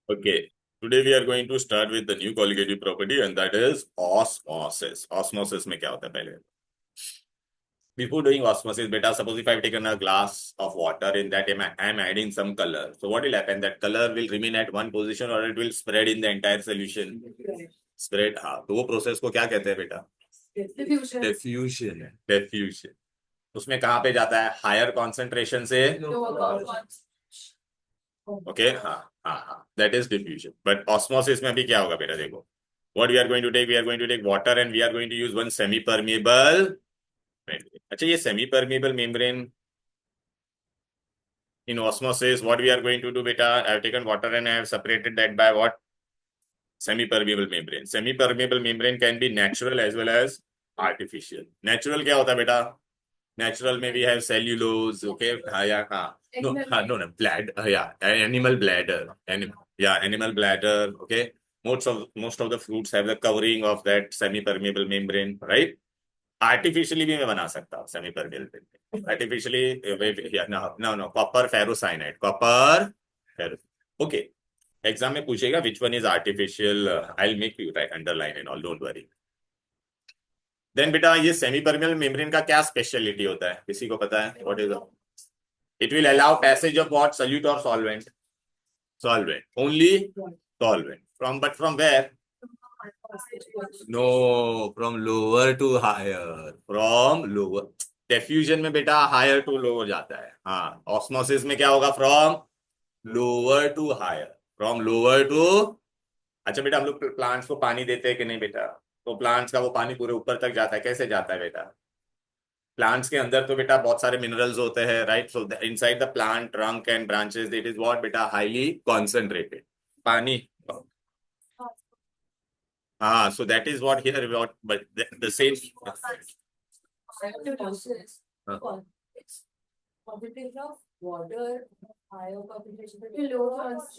Okay, today we are going to start with the new colligative property and that is osmosis. Osmosis में क्या होता है पहले? Before doing osmosis, beta, suppose if I've taken a glass of water, in that I'm adding some color. So what will happen? That color will remain at one position or it will spread in the entire solution. Spread, हाँ. तो वो process को क्या कहते हैं बेटा? Diffusion. Diffusion. उसमें कहाँ पे जाता है? हायर कॉन्सेंट्रेशन से ओके हाँ हाँ हाँ that is diffusion but osmosis में अभी क्या होगा बेटा देखो what we are going to take we are going to take water and we are going to use one semi permeable अच्छा ये semi permeable membrane in osmosis what we are going to do beta I have taken water and I have separated that by what semi permeable membrane can be natural as well as artificial natural क्या होता है बेटा Natural maybe have cellulose, okay? Yeah, no, animal bladder, animal bladder, okay? Most of the fruits have the covering of that semi-permeable membrane, right? Artificially भी मैं बना सकता हूँ semi-permeable membrane. Artificially, no, copper ferrocyanide, okay. Exam में पूछेगा which one is artificial. I'll make you write underline and all, don't worry. Then बेटा ये semi permeable membrane का क्या स्पेशलिटी होता है किसी को पता है what is it will allow passage of what solute और solvent only solvent from where no from lower to higher from lower diffusion में बेटा हायर टू लोअर जाता है हाँ ऑस्मोसिस में क्या होगा from lower to higher from lower to अच्छा बेटा हम लोग प्लांट्स को पानी देते हैं कि नहीं बेटा तो प्लांट्स का वो पानी पूरे ऊपर तक जाता है कैसे जाता है बेटा प्लांट्स के अंदर तो बेटा बहुत सारे मिनरल्स होते हैं right so inside the plant trunk and branches it is what बेटा हाईली कॉन्सेंट्रेटेड पानी हाँ सो that is what here what but the same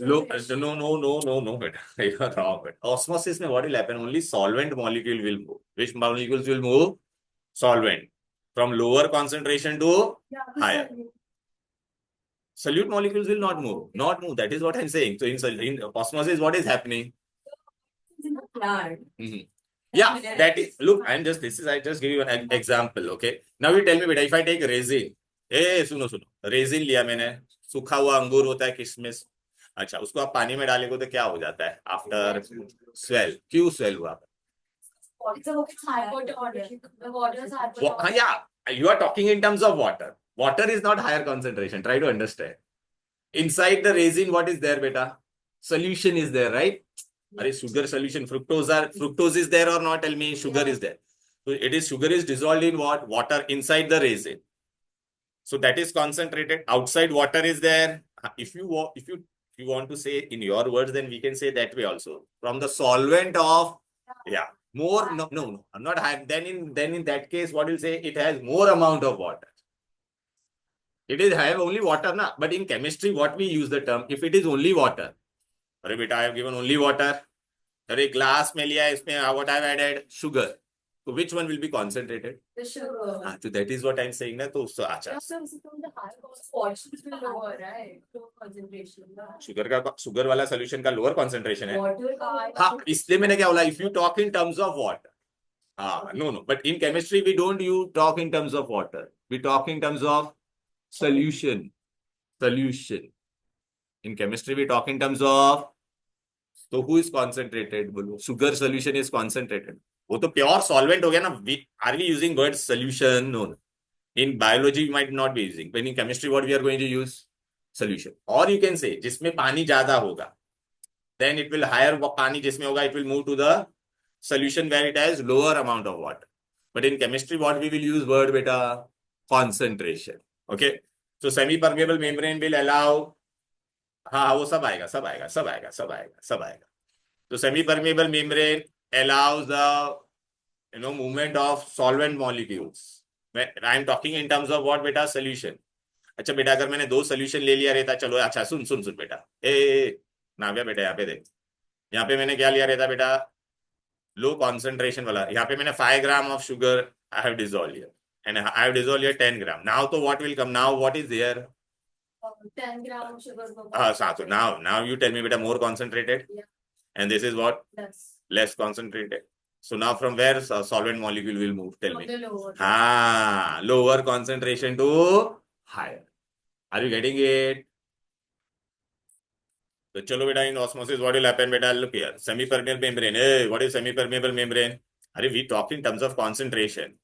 no बेटा you are wrong बेटा osmosis में what will happen only solvent molecule will move which molecules will move solvent from lower concentration to higher solute molecules will not move that is what I'm saying so in osmosis what is happening yeah that is look I'm just this is I just give you an example okay now you tell me beta if I take resin सुनो resin लिया मैंने सूखा हुआ अंगूर होता है किशमिश अच्छा उसको आप पानी में डालेंगे तो क्या हो जाता है आफ्टर स्वेल क्यों स्वेल हुआ yeah you are talking in terms of water is not higher concentration try to understand inside the resin what is there beta solution is there right are sugar solution fructose is there or not tell me sugar is there so it is sugar is dissolved in what water inside the resin so that is concentrated outside water is there if you want to say in your words then we can say that way also from the solvent of yeah more no I'm not having then in that case what will say it has more amount of water it is have only water na but in chemistry what we use the term if it is only water अरे बेटा I have given only water अरे glass में लिया इसमें what I have added sugar so which one will be concentrated the sugar हाँ so that is what I'm saying ना तो अच्छा शुगर वाला सोल्यूशन का लोअर कॉन्सेंट्रेशन है हाँ इसलिए मैंने क्या बोला if you talk in terms of water हाँ no but in chemistry we don't you talk in terms of water we talk in terms of solution in chemistry we talk in terms of so who is concentrated बोलो sugar solution is concentrated वो तो pure solvent हो गया ना are we using word solution no in biology we might not be using but in chemistry what we are going to use solution or you can say जिसमें पानी ज्यादा होगा then it will higher पानी जिसमें होगा it will move to the solution where it has lower amount of water but in chemistry what we will use word beta concentration okay so semi permeable membrane will allow हाँ वो सब आएगा तो semi permeable membrane allows the movement of solvent molecules I am talking in terms of what beta solution अच्छा बेटा अगर मैंने 2 solution ले लिया रहता चलो अच्छा सुन बेटा नाव्या बेटा यहाँ पे देख यहाँ पे मैंने क्या लिया रहता बेटा लो कॉन्सेंट्रेशन वाला यहाँ पे मैंने 5 gram of sugar I have dissolve here and I have dissolved here 10 gram now so what will come now what is there 10 gram sugar. So now you tell me, beta, more concentrated. Yeah. And this is what? Less concentrated. So now from where solvent molecule will move? Tell me. Lower concentration to higher. Are you getting it? So chalo beta, in osmosis, what will happen, beta? Look here. Semi-permeable membrane. Hey, what is semi-permeable membrane? We talk in terms of concentration.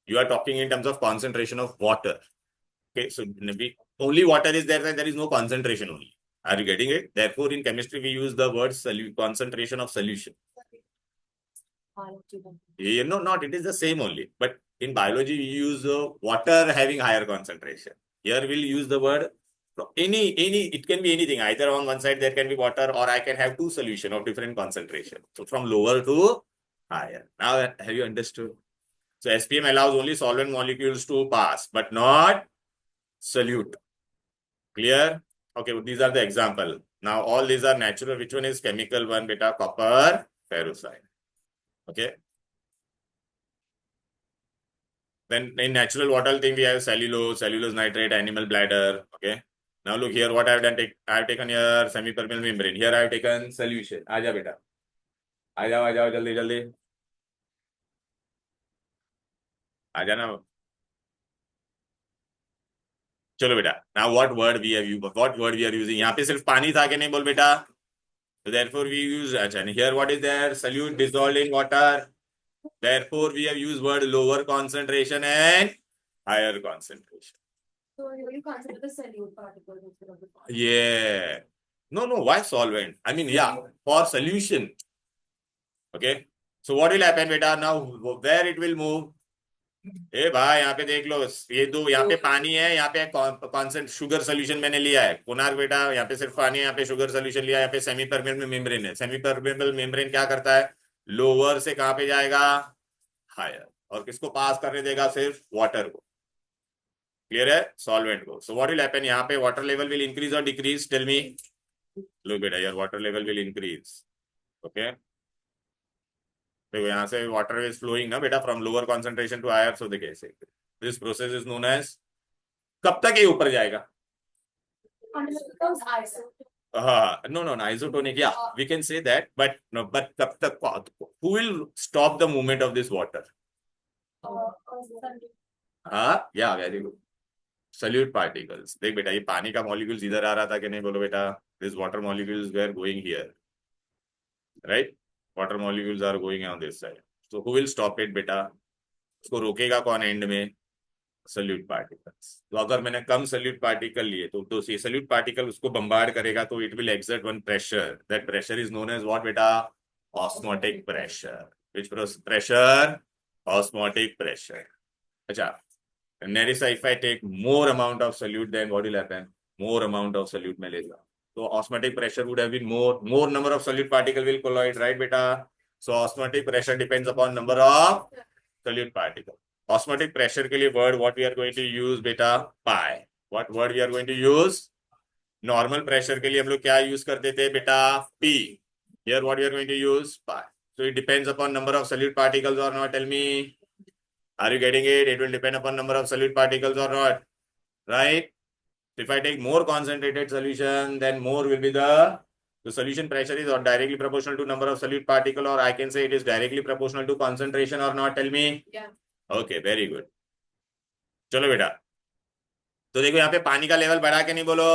You are talking in terms of concentration of water. Okay, so only water is there, and there is no concentration only. Are you getting it? Therefore, in chemistry, we use the word concentration of solution. Not it is the same only. But in biology, we use water having higher concentration. Here, we'll use the word it can be anything. Either on one side, there can be water, or I can have two solution of different concentration. So from lower to higher. Now, have you understood? So SPM allows only solvent molecules to pass, but not solute. Clear? Okay, these are the example. Now all these are natural. Which one is chemical one? Beta, copper ferrocide. Okay. Then in natural, what all thing we have? Cellulose nitrate, animal bladder. Okay. Now look here, what I have done. I have taken here semi-permeable membrane. Here I have taken solution. Aja beta. Aja, jaldi. Aja na. चलो बेटा. Now what word we have used? What word we are using? यहाँ पे सिर्फ पानी था कि नहीं बोल बेटा? So therefore we use. And here what is there? Solute dissolved in water. Therefore we have used word lower concentration and higher concentration. So you consider the solute particles instead of the solvent. Yeah. No. Why solvent? I mean, yeah, for solution. Okay. So what will happen, beta? Now where it will move? ए भाई यहाँ पे देख लो, ये दो यहाँ पे पानी है, यहाँ पे कॉन्सेंट शुगर सोल्यूशन मैंने लिया है कुनार बेटा. यहाँ पे सिर्फ पानी है, यहाँ पे शुगर सोल्यूशन लिया है. यहाँ पे सेमी परमेबल मेम्ब्रेन है. सेमी परमेबल मेम्ब्रेन क्या करता है? लोअर से कहां पे जाएगा? हायर. और किसको पास करने देगा? सिर्फ वाटर को. क्लियर है? सॉल्वेंट को. So what will happen? यहाँ पे वाटर लेवल विल इंक्रीज और डिक्रीज? Tell me. लो बेटा, यार water level will increase. Okay, देखो यहाँ से वाटर इज फ्लोइंग ना बेटा from lower concentration to higher. So देखिए ऐसे this process is known as. कब तक ये ऊपर जाएगा? हाँ, नो आइसोटोनिक. या we can say that, but कब तक? Who will stop the movement of this water? हाँ, या वेरी गुड. Salute particles. देख बेटा, ये पानी का मॉलिक्यूल्स इधर आ रहा था कि नहीं? बोलो बेटा. This water molecules were going here, right? Water molecules are going on this side. So who will stop it बेटा? उसको रोकेगा कौन एंड में? Solute particles. तो अगर मैंने कम सल्यूट पार्टिकल लिए तो ये सल्यूट पार्टिकल उसको बम्बार्ड करेगा, तो it will exert one pressure. That pressure is known as what बेटा? Osmotic pressure. Which pressure? Osmotic pressure. अच्छा, Nerissa, if I take more amount of solute, then what will happen? More amount of solute में लेगा, so osmotic pressure would have been more. More number of solute particle will collide, right beta? So osmotic pressure depends upon number of solute particle. Osmotic pressure के लिए word what we are going to use beta? Pi. What word we are going to use? Normal pressure के लिए हम लोग क्या use करते थे बेटा? P. Here what we are going to use? Pi. So it depends upon number of solute particles or not? Tell me. Are you getting it? It will depend upon number of solute particles or not, right? If I take more concentrated solution, then more will be the solution pressure is directly proportional to number of solute particle, or I can say it is directly proportional to concentration or not. Tell me. Yeah. Okay, very good. चलो बेटा, तो देखो यहाँ पे पानी का level बढ़ा के नहीं बोलो.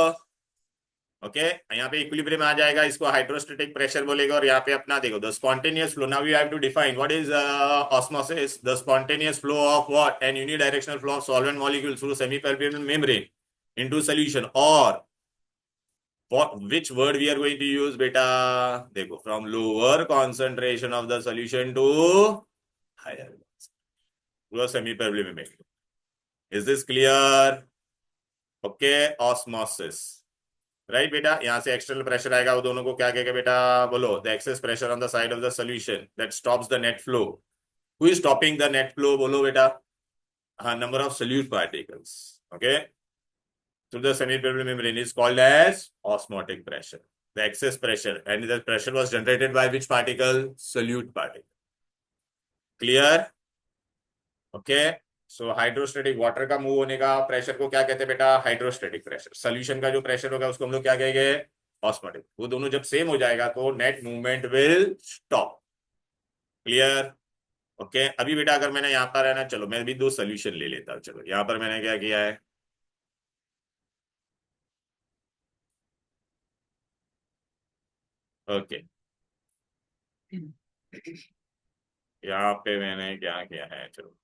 ओके, यहाँ पे इक्विलिब्रियम आ जाएगा, इसको हाइड्रोस्टेटिक प्रेशर बोलेगा. और यहाँ पे अपना देखो the spontaneous flow. Now you have to define what is osmosis. The spontaneous flow of what? An unidirectional flow of solvent molecules through semi permeable membrane into solution. और which word we are going to use beta? देखो, from lower concentration of the solution to higher semi permeable membrane. Is this clear? Okay, osmosis. Right बेटा, यहाँ से external pressure आएगा, वो दोनों को क्या कहेगा बेटा? बोलो. The excess pressure on the side of the solution that stops the net flow. Who is stopping the net flow? बोलो बेटा. हाँ, number of solute particles. Okay, through the semipermeable membrane is called as osmotic pressure. The excess pressure, and the pressure was generated by which particle? Solute particle. Clear? Okay. So hydrostatic water का move होने का pressure को क्या कहते हैं बेटा? Hydrostatic pressure. Solution का जो प्रेशर होगा उसको हम लोग क्या कहेंगे? ऑस्मोटिक। वो दोनों जब सेम हो जाएगा तो net movement will stop. Clear? Okay अभी बेटा अगर मैंने यहाँ पर है ना, चलो मैं भी दो सोल्यूशन ले लेता हूँ। चलो यहाँ पर मैंने क्या किया है, ओके यहाँ पे मैंने क्या किया है, चलो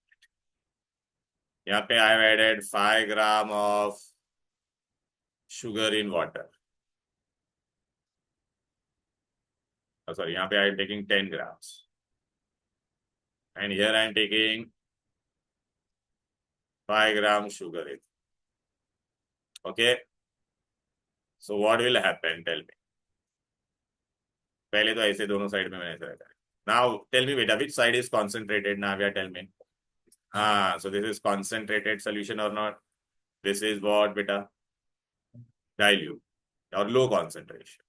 यहाँ पे I have added 5 gram of sugar in water. Sorry, यहाँ पे I am taking 10 grams and here I am taking 5 gram sugar in. Okay so what will happen, tell me. पहले तो ऐसे दोनों साइड में मैंने ऐसे रखा है। नाउ टेल मी बेटा, which side is concentrated? Naviya tell me. हाँ, so this is concentrated solution or not? This is what beta? Dilute or low concentration.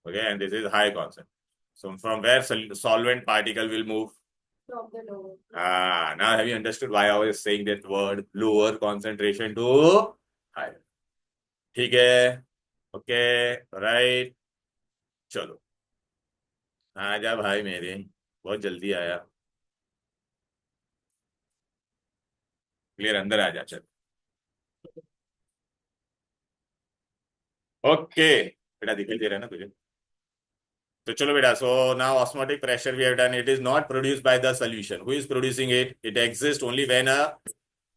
Okay, and this is high concentration. So from where solvent particle will move? From the lower. Now have you understood why I was saying that word? Lower concentration to higher. ठीक है? Okay right. चलो आ जा भाई मेरे, बहुत जल्दी आया। Clear? अंदर आ जा चल। ओके बेटा दिखाई दे रहा है ना तुझे? तो चलो बेटा, so now osmotic pressure we have done, it is not produced by the solution. Who is producing it? It exist only when a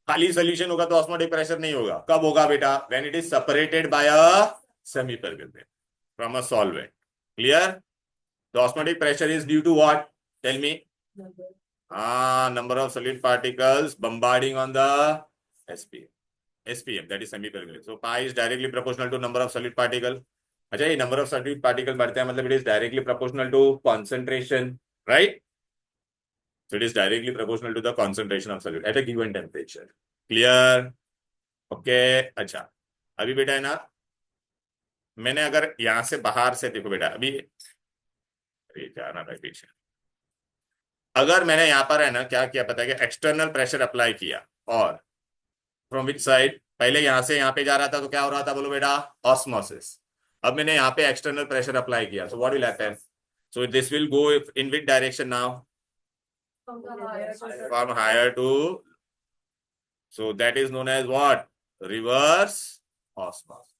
खाली सॉल्यूशन होगा तो ऑस्मोटिक प्रेशर नहीं होगा। कब होगा बेटा? When it is separated by a semi permeable from a solvent. Clear? The osmotic pressure is due to what? Tell me. Number of solid particles bombarding on the SPM. SPM, that is semi-permeable. So pi is directly proportional to number of solid particle. अच्छा, ये number of solid particle बढ़ते हैं मतलब it is directly proportional to concentration, right? So it is directly proportional to the concentration of solid at a given temperature. Clear? Okay अच्छा अभी बेटा है ना, मैंने अगर यहां से बाहर से देखो बेटा, अभी अरे जाना भाई पीछे। अगर मैंने यहाँ पर है ना क्या किया पता है कि एक्सटर्नल प्रेशर अप्लाई किया, और फ्रॉम विच साइड? पहले यहां से यहाँ पे जा रहा था तो क्या हो रहा था बोलो बेटा? ऑस्मोसिस। अब मैंने यहाँ पे एक्सटर्नल प्रेशर अप्लाई किया, so what will happen? So this will go in which direction now? From the higher to the from higher to, so that is known as what? Reverse osmosis.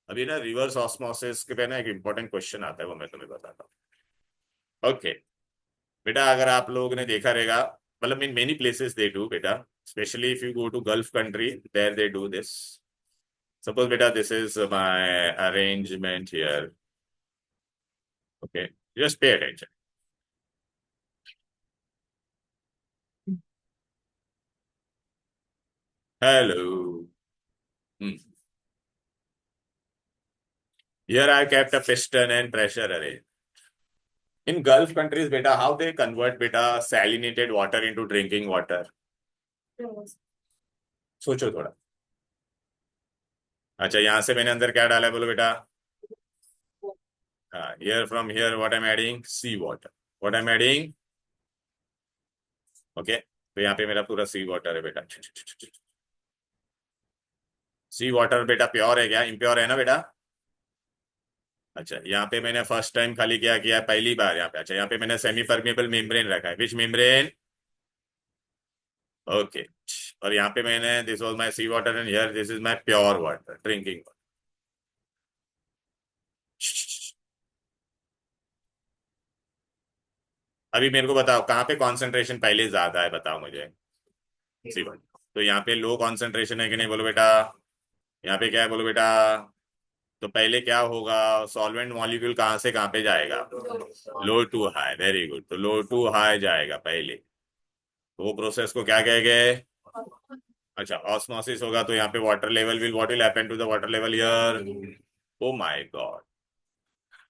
अभी ना reverse osmosis के पे ना एक important question आता है, वो मैं तुम्हें बताता हूँ। ओके बेटा अगर आप लोगों ने देखा रहेगा, मतलब in many places they do बेटा, specially if you go to Gulf country there they do this. Suppose beta this is my arrangement here. Okay, just pay attention. Hello. Hmm. Here I kept a piston and pressure array. In Gulf countries, beta, how they convert beta salinated water into drinking water? lowest. सोचो थोड़ा। अच्छा यहाँ से मैंने अंदर क्या डाला है बोलो बेटा? Here from here what I'm adding? Sea water. What I'm adding? Okay. तो यहाँ पे मेरा पूरा सी वाटर है बेटा। सी वाटर बेटा प्योर है क्या? इम्प्योर है ना बेटा? अच्छा यहाँ पे मैंने फर्स्ट टाइम खाली क्या किया पहली बार यहाँ पे? अच्छा यहाँ पे मैंने सेमी परमेबल मेम्ब्रेन रखा है। Which membrane? ओके। और यहाँ पे मैंने this was my sea water and here this is my pure water, drinking water. अभी मेरे को बताओ कहाँ पे कॉन्सेंट्रेशन पहले ज्यादा है, बताओ मुझे। सी वाटर। तो यहाँ पे लो कॉन्सेंट्रेशन है कि नहीं बोलो बेटा? यहाँ पे क्या है बोलो बेटा? तो पहले क्या होगा? सॉल्वेंट मॉलिक्यूल कहाँ से कहाँ पे जाएगा? लो टू हाई। Very good. तो लो टू हाई जाएगा पहले, तो वो प्रोसेस को क्या कहेंगे? अच्छा ऑस्मोसिस होगा। तो यहाँ पे water level will, what will happen to the water level here? Oh my god,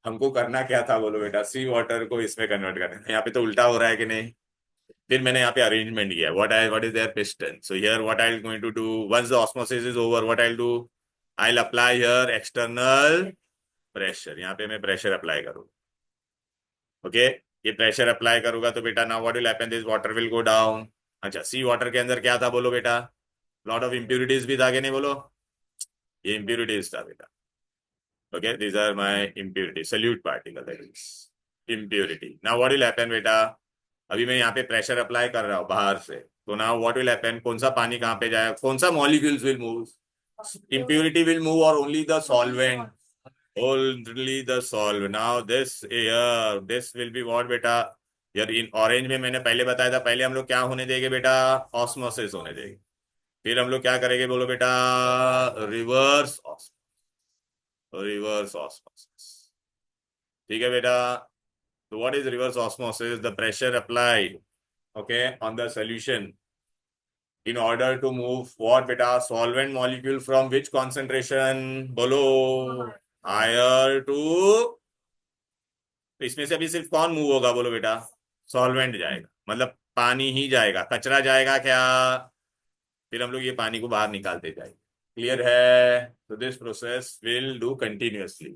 हमको करना क्या था बोलो बेटा? सी वाटर को इसमें कन्वर्ट करना है। यहाँ पे तो उल्टा हो रहा है कि नहीं? फिर मैंने यहाँ पे अरेंजमेंट किया, what is there piston. So here what I am going to do, once the osmosis is over what I will do? I will apply here external pressure. यहाँ पे मैं प्रेशर अप्लाई करूँ। ओके ये pressure apply करूंगा तो बेटा now what will happen? This water will go down. अच्छा, sea water के अंदर क्या था बोलो बेटा? लॉट ऑफ इम्प्यूरिटीज भी था कि नहीं बोलो? ये इम्प्यूरिटीज था बेटा. Okay, these are my impurity solute particle, that is impurity. Now what will happen बेटा? अभी मैं यहाँ पे प्रेशर अप्लाई कर रहा हूँ बाहर से, तो नाउ व्हाट विल हैपन? कौन सा पानी कहाँ पे जाएगा? कौन सा molecules will move? Impurity will move or only the solvent? Only the solvent. Now this here, this will be what बेटा? यार इन ऑरेंज में मैंने पहले बताया था, पहले हम लोग क्या होने देंगे बेटा? ऑस्मोसिस होने देंगे. फिर हम लोग क्या करेंगे बोलो बेटा? Reverse reverse osmosis. ठीक है बेटा. तो what is reverse osmosis? The pressure applied, okay, on the solution in order to move what beta? Solvent molecule from which concentration बोलो? Higher to. तो इसमें से अभी सिर्फ कौन मूव होगा बोलो बेटा? सॉल्वेंट जाएगा, मतलब पानी ही जाएगा, कचरा जाएगा क्या? फिर हम लोग ये पानी को बाहर निकालते जाएंगे. क्लियर है? तो this process will do continuously.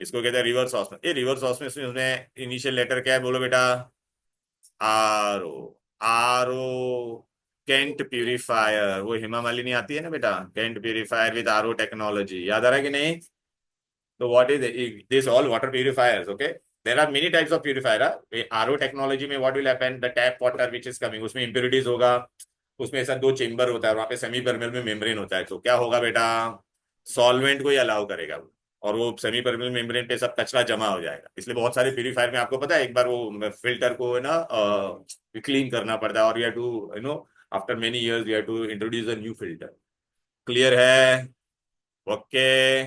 इसको कहते हैं रिवर्स ऑस्मोसिस. ये रिवर्स ऑस्मोसिस में उसमें इनिशियल लेटर क्या है बोलो बेटा? R O. R O. Kent purifier. वो हेमा मालिनी आती है ना बेटा, Kent purifier with R O technology. याद आ रहा है कि नहीं? तो what is this? All water purifiers. Okay, there are many types of purifier. RO technology में what will happen? The tap water which is coming, उसमें इंप्योरिटीज होगा. उसमें ऐसा दो चेंबर होता है, वहां पे सेमी परमेबल में मेम्ब्रेन होता है. तो क्या होगा बेटा? सॉल्वेंट को ही अलाउ करेगा वो, और वो सेमी परमेबल मेम्ब्रेन पे सब कचरा जमा हो जाएगा. इसलिए बहुत सारे प्यूरिफायर में आपको पता है, एक बार वो फिल्टर को है ना क्लीन करना पड़ता है, और you have to after many years you have to introduce a new filter. Clear है? Okay.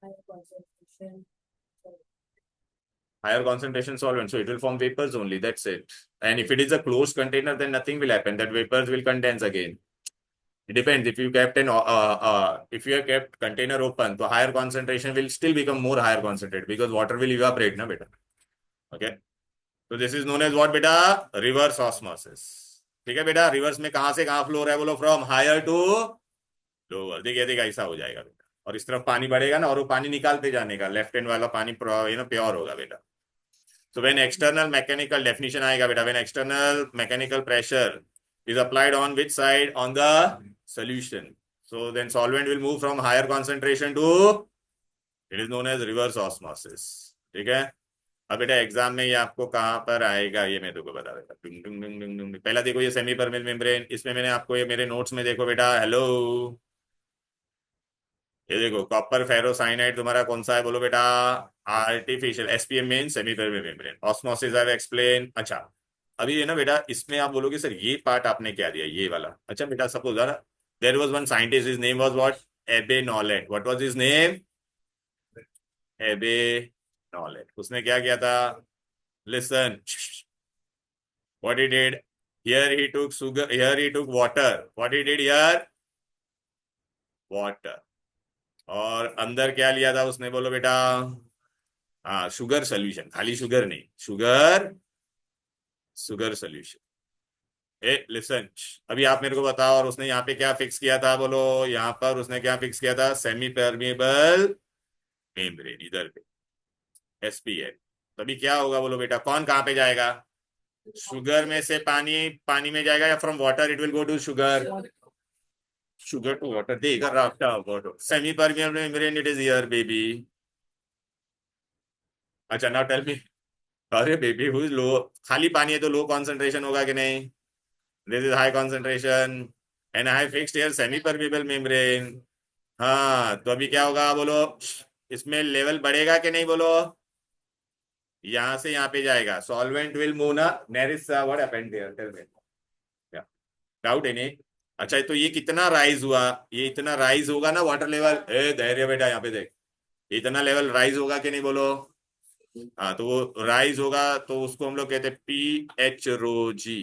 Higher concentration. Higher concentration solvent, so it will form vapors only, that's it. And if it is a closed container, then nothing will happen, that vapors will condense again. It depends. If you kept if you have kept container open, so higher concentration will still become more higher concentrated, because water will evaporate na beta. Okay, so this is known as what beta? Reverse osmosis. ठीक है बेटा. Reverse में कहां से कहां flow हो रहा है बोलो? From higher to lower. देखिए देखिए ऐसा हो जाएगा बेटा. और इस तरफ पानी बढ़ेगा ना, और वो पानी निकालते जाने का, लेफ्ट हैंड वाला पानी प्योर होगा बेटा. So when external mechanical definition आएगा बेटा, when external mechanical pressure is applied on which side? On the solution. So then solvent will move from higher concentration to, it is known as reverse osmosis. ठीक है. अब बेटा exam में ये आपको कहाँ पर आएगा ये मैं तुमको बता देता. डुंग डुंग डुंग डुंग डुंग. पहला देखो ये सेमी परमेबल मेम्ब्रेन, इसमें मैंने आपको ये मेरे नोट्स में देखो बेटा. हेलो, ये देखो कॉपर फेरोसाइनाइड तुम्हारा कौन सा है बोलो बेटा? Artificial. SPM mean semi permeable membrane. Osmosis I explain. अच्छा, अभी है ना बेटा, इसमें आप बोलोगे सर ये पार्ट आपने क्या दिया ये वाला. अच्छा बेटा, suppose there was one scientist, his name was what? Abbe Nollet. What was his name? Abbe Nollet. उसने क्या किया था? Listen what he did. Here he took sugar, here he took water. What he did here? Water. और अंदर क्या लिया था उसने बोलो बेटा? हाँ, शुगर सोल्यूशन. खाली शुगर नहीं, शुगर शुगर सोल्यूशन. ए लिसन, अभी आप मेरे को बताओ. और उसने यहाँ पे क्या फिक्स किया था बोलो? यहाँ पर उसने क्या फिक्स किया था? सेमी परमेबल मेम्ब्रेन इधर पे, एसपीएल. तभी क्या होगा बोलो बेटा? कौन कहाँ पे जाएगा? शुगर में से पानी पानी में जाएगा, या from water it will go to sugar? Sugar to water. देगा राफ्टर semi permeable membrane, it is here baby. अच्छा नाउ टेल मी. अरे बेबी हुई लो, खाली पानी है तो लो कॉन्सेंट्रेशन होगा कि नहीं? This is high concentration, and I fixed here semi permeable membrane. हाँ, तो अभी क्या होगा बोलो? इसमें लेवल बढ़ेगा कि नहीं बोलो? यहां से यहाँ पे जाएगा. सॉल्वेंट विल मूव ना. नेरिस what happened there? Tell me. Doubt है नहीं? अच्छा, तो ये कितना राइज हुआ? ये इतना राइज होगा ना वाटर लेवल. ए धैर्य बेटा, यहाँ पे देख. इतना लेवल राइज होगा कि नहीं बोलो? हाँ, तो वो राइज होगा तो उसको हम लोग कहते हैं पी एच रो जी.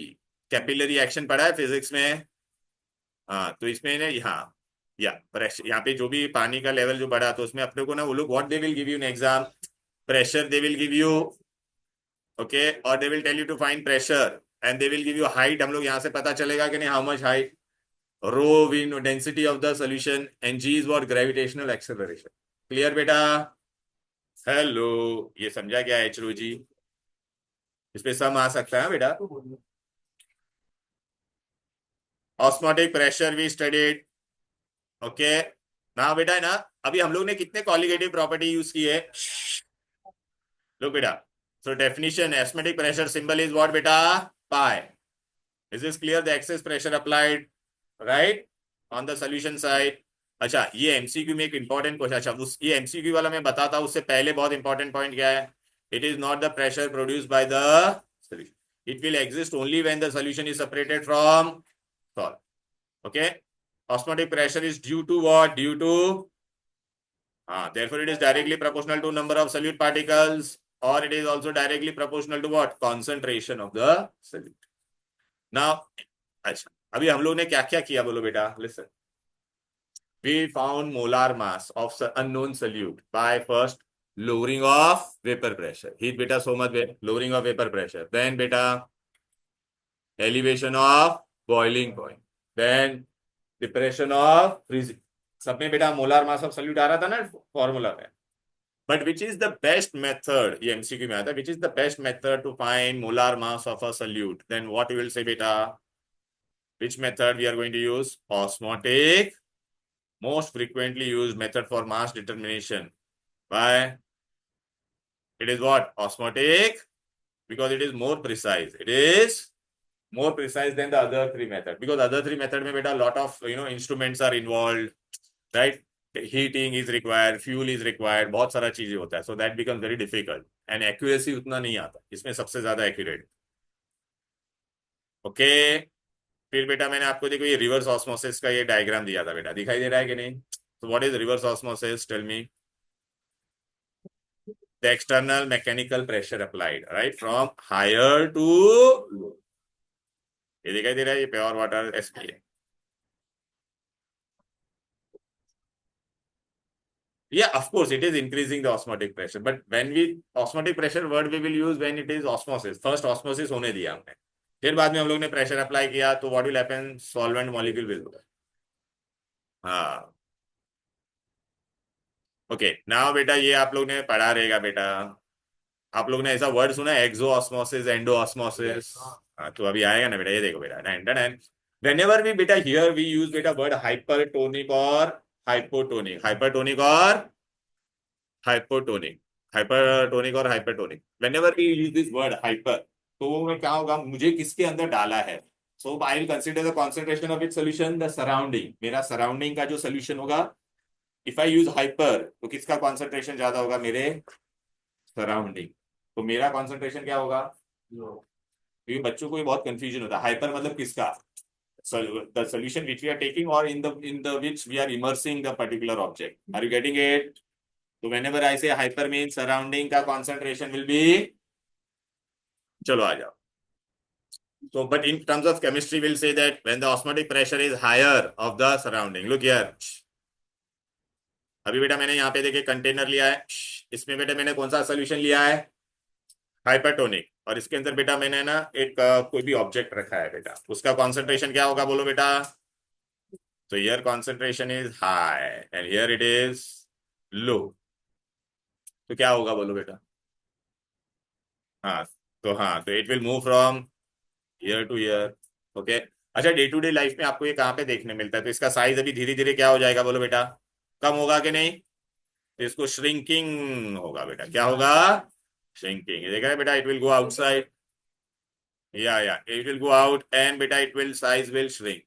कैपिलरी एक्शन पढ़ा है फिजिक्स में? हाँ, तो इसमें ना यहाँ या प्रेशर, यहाँ पे जो भी पानी का लेवल जो बढ़ा, तो उसमें अपने को ना वो लोग what they will give you in exam? Pressure they will give you. Okay, और they will tell you to find pressure, and they will give you height. हम लोग यहाँ से पता चलेगा कि नहीं how much height? Rho we know density of the solution, and g is what? Gravitational acceleration. Clear बेटा? हेलो, ये समझा क्या एच रो जी? इस पे सम आ सकता है बेटा। Osmotic pressure we studied. Okay, ना बेटा है ना। अभी हम लोग ने कितने कॉलिगेटिव प्रॉपर्टी यूज की है? लोग बेटा, so definition osmotic pressure symbol is what बेटा? Pi. Is this clear? The excess pressure applied right on the solution side. अच्छा, ये एमसीक्यू में एक इंपॉर्टेंट क्वेश्चन। अच्छा, उस ये एमसीक्यू वाला मैं बताता हूं उससे पहले बहुत इंपॉर्टेंट पॉइंट क्या है? It is not the pressure produced by the solution, it will exist only when the solution is separated from solve. Okay, osmotic pressure is due to what? Due to therefore it is directly proportional to number of solute particles, or it is also directly proportional to what? Concentration of the solute. Now, अच्छा, अभी हम लोग ने क्या क्या किया बोलो बेटा? Listen, we found molar mass of unknown solute by first lowering of vapor pressure. Heat beta so much lowering of vapor pressure. Then beta elevation of boiling point. Then depression of freezing. सब में बेटा molar mass of solute आ रहा था ना formula में। But which is the best method, ये MCQ में आता है, which is the best method to find molar mass of a solute? Then what you will say बेटा? which method we are going to use? Osmotic, most frequently used method for mass determination. Why? It is what? Osmotic, because it is more precise. It is more precise than the other three methods, because other three methods में बेटा lot of instruments are involved, right? Heating is required, fuel is required, बहुत सारा चीजें होता है, so that becomes very difficult and accuracy उतना नहीं आता, इसमें सबसे ज्यादा accurate। ओके, फिर बेटा मैंने आपको देखो ये रिवर्स ऑस्मोसिस का ये डायग्राम दिया था बेटा, दिखाई दे रहा है कि नहीं? तो what is reverse osmosis? Tell me. The external mechanical pressure applied right from higher to low. ये दिखाई दे रहा है, ये प्योर वाटर एसपी है। Yeah, of course, it is increasing the osmotic pressure. But when we osmotic pressure word we will use when it is osmosis. First osmosis होने दिया हमने, फिर बाद में हम लोग ने प्रेशर अप्लाई किया, तो what will happen? Solvent molecule will। हाँ, ओके नाउ बेटा ये आप लोग ने पढ़ा रहेगा बेटा। आप लोग ने ऐसा वर्ड सुना है एक्सो ऑस्मोसिस, एंडो ऑस्मोसिस? हाँ, तो अभी आएगा ना बेटा, ये देखो बेटा। whenever we बेटा here we use बेटा वर्ड हाइपरटोनिक और हाइपोटोनिक, हाइपरटोनिक और हाइपोटोनिक, हाइपरटोनिक और hypertonic. Whenever we use this word hyper, तो मैं क्या होगा, मुझे किसके अंदर डाला है? So I will consider the concentration of it solution, the surrounding, मेरा सराउंडिंग का जो सोल्यूशन होगा। इफ आई यूज हाइपर तो किसका कॉन्सेंट्रेशन ज्यादा होगा? मेरे सराउंडिंग। तो मेरा कॉन्सेंट्रेशन क्या होगा? क्योंकि बच्चों को ये बहुत कंफ्यूजन होता है, हाइपर मतलब किसका? the solution which we are taking, or in the which we are immersing the particular object. Are you getting it? So whenever I say hyper means surrounding का concentration will be, चलो आ जाओ। So but in terms of chemistry we'll say that when the osmotic pressure is higher of the surrounding, look here, अभी बेटा मैंने यहाँ पे देखिए container लिया है, इसमें बेटा मैंने कौन सा सोल्यूशन लिया है? हाइपरटोनिक। और इसके अंदर बेटा मैंने ना एक कोई भी ऑब्जेक्ट रखा है बेटा, उसका कॉन्सेंट्रेशन क्या होगा बोलो बेटा? तो here concentration is high and here it is low, तो क्या होगा बोलो बेटा? हाँ, तो it will move from year two year. Okay, अच्छा डे टू डे लाइफ में आपको ये कहाँ पे देखने मिलता है? तो इसका साइज अभी धीरे धीरे क्या हो जाएगा बोलो बेटा? कम होगा कि नहीं? तो इसको श्रिंकिंग होगा बेटा, क्या होगा? श्रिंकिंग। देख रहे हैं बेटा, इट विल गो आउटसाइड, या it will go out and बेटा it will size will shrink.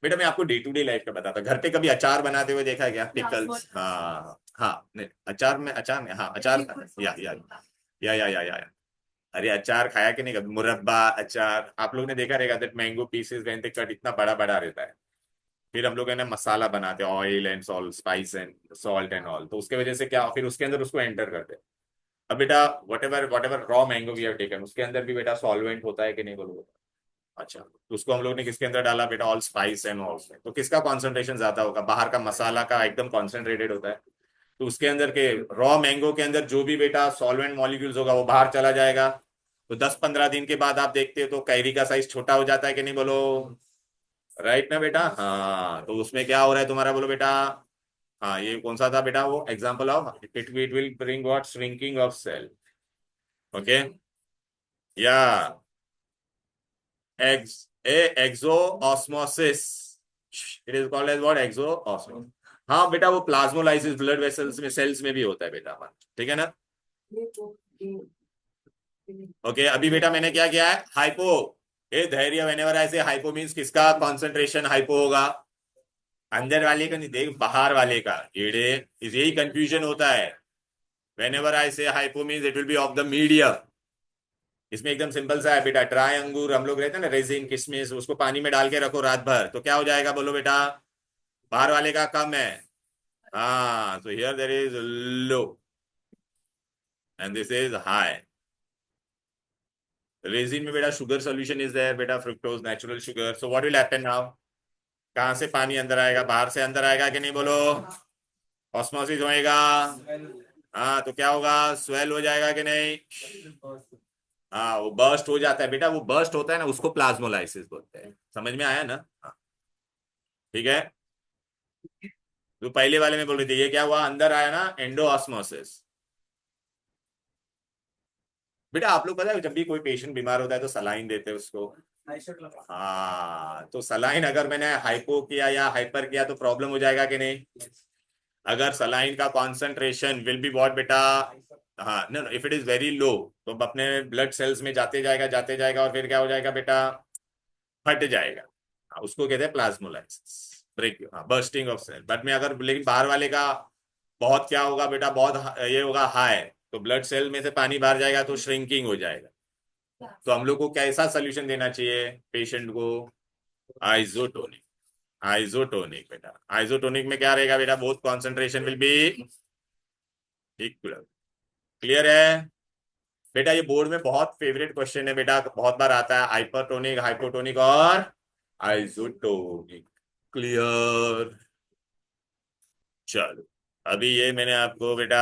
बेटा मैं आपको डे टू डे लाइफ का बताता, घर पे कभी अचार बनाते हुए देखा है क्या? पिकल्स, हाँ हाँ, नहीं अचार में, अचार में, हाँ अचार, या अरे अचार खाया कि नहीं कभी? मुरब्बा अचार आप लोग ने देखा रहेगा, that mango pieces when they cut इतना बड़ा बड़ा रहता है। फिर हम लोग है ना मसाला बनाते हैं, oil and salt, spice and salt and all, तो उसके वजह से क्या, फिर उसके अंदर उसको एंटर करते हैं। अब बेटा whatever raw mango we have taken, उसके अंदर भी बेटा सॉल्वेंट होता है कि नहीं बोलो? अच्छा, तो उसको हम लोग ने किसके अंदर डाला बेटा? All spice and all. तो किसका कॉन्सेंट्रेशन ज्यादा होगा? बाहर का मसाला का एकदम कॉन्सेंट्रेटेड होता है, तो उसके अंदर के रॉ मैंगो के अंदर जो भी बेटा सॉल्वेंट मॉलिक्यूल्स होगा वो बाहर चला जाएगा। तो 10-15 दिन के बाद आप देखते हो तो कैरी का साइज छोटा हो जाता है कि नहीं बोलो? राइट ना बेटा? हाँ, तो उसमें क्या हो रहा है तुम्हारा बोलो बेटा? हाँ, ये कौन सा था बेटा? वो example of it will bring what? Shrinking of cell. Okay, या ex a exo osmosis, it is called as what? Exo osmosis. हाँ बेटा, वो प्लाज्मोलाइसिस ब्लड वेसल्स में, सेल्स में भी होता है बेटा हमारा, ठीक है ना? ओके, अभी बेटा मैंने क्या किया है? हाइपो, ए धैर्य, व्हेनेवर ऐसे हाइपो मींस किसका कॉन्सेंट्रेशन हाइपो होगा? अंदर वाले का नहीं, देख बाहर वाले का। कीड़े, यही कंफ्यूजन होता है। व्हेनेवर आई से hypo means it will B of the medium. इसमें एकदम सिंपल सा है बेटा। ड्राई अंगूर हम लोग रहते हैं ना, रेजिन किशमिश, उसको पानी में डाल के रखो रात भर, तो क्या हो जाएगा बोलो बेटा? बाहर वाले का कम है। हाँ, so here there is low and this is high. Resin में बेटा शुगर सॉल्यूशन इज देयर बेटा, fructose natural sugar. So what will happen now? कहाँ से पानी अंदर आएगा? बाहर से अंदर आएगा कि नहीं बोलो? ऑस्मोसिस होएगा। हाँ, तो क्या होगा? स्वेल हो जाएगा कि नहीं? हाँ, वो बर्स्ट हो जाता है बेटा। वो बर्स्ट होता है ना, उसको प्लाज्मोलाइसिस बोलते हैं। समझ में आया ना? हाँ, ठीक है। तो पहले वाले में बोल रही थी, ये क्या हुआ? अंदर आया ना, एंडोऑस्मोसिस। बेटा आप लोग पता है, जब भी कोई पेशेंट बीमार होता है तो सलाइन देते हैं उसको। हाँ, तो सलाइन अगर मैंने हाइपो किया या हाइपर किया तो प्रॉब्लम हो जाएगा कि नहीं? अगर सलाइन का कॉन्सेंट्रेशन विल बी व्हाट बेटा? हाँ, no no, if it is very low तो अपने ब्लड सेल्स में जाते जाएगा और फिर क्या हो जाएगा बेटा? फट जाएगा। हाँ, उसको कहते हैं प्लाज्मोलाइसिस, ब्रेक, हाँ, बर्स्टिंग ऑफ सेल। बट में अगर, लेकिन बाहर वाले का बहुत क्या होगा बेटा? बहुत ये होगा हाई, तो ब्लड सेल में से पानी बाहर जाएगा तो श्रिंकिंग हो जाएगा। तो हम लोग को कैसा सोल्यूशन देना चाहिए पेशेंट को? आइसोटोनिक। आइसोटोनिक बेटा, आइसोटोनिक में क्या रहेगा बेटा? Both concentration will be equal. Clear है बेटा? ये बोर्ड में बहुत फेवरेट क्वेश्चन है बेटा, बहुत बार आता है, हाइपरटोनिक, हाइपोटोनिक और आइसोटोनिक। क्लियर? चलो, अभी ये मैंने आपको बेटा,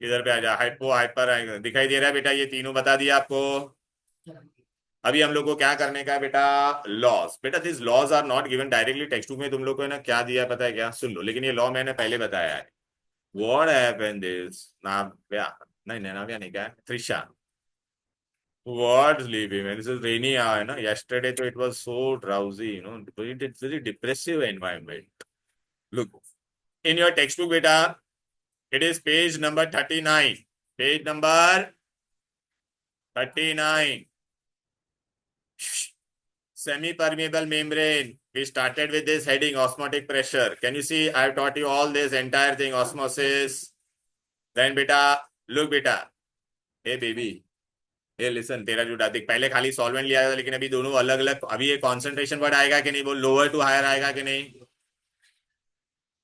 इधर पे आ जा, हाइपो हाइपर दिखाई दे रहा है बेटा? ये तीनों बता दिया आपको। अभी हम लोग को क्या करने का है बेटा? लॉस। बेटा this laws are not given directly text book में। तुम लोग को है ना क्या दिया है पता है क्या? सुन लो, लेकिन ये लॉ मैंने पहले बताया है। व्हाट हैपेंड दिस, नाव्या, नहीं नहीं नाव्या नहीं, क्या है, Trisha, what sleepy man, this is rainy है ना, yesterday तो it was so drowsy, you know, it's very depressive environment. Look in your textbook beta, it is page number 39, page number 39. Semi-permeable membrane. We started with this heading, osmotic pressure. Can you see? I have taught you all this entire thing, osmosis. Then beta, look beta. Hey baby, hey listen, तेरा जो देख, पहले खाली solvent लिया था, लेकिन अभी दोनों अलग अलग। अभी ये कॉन्सेंट्रेशन वर्ड आएगा कि नहीं? वो लोअर टू हायर आएगा कि नहीं?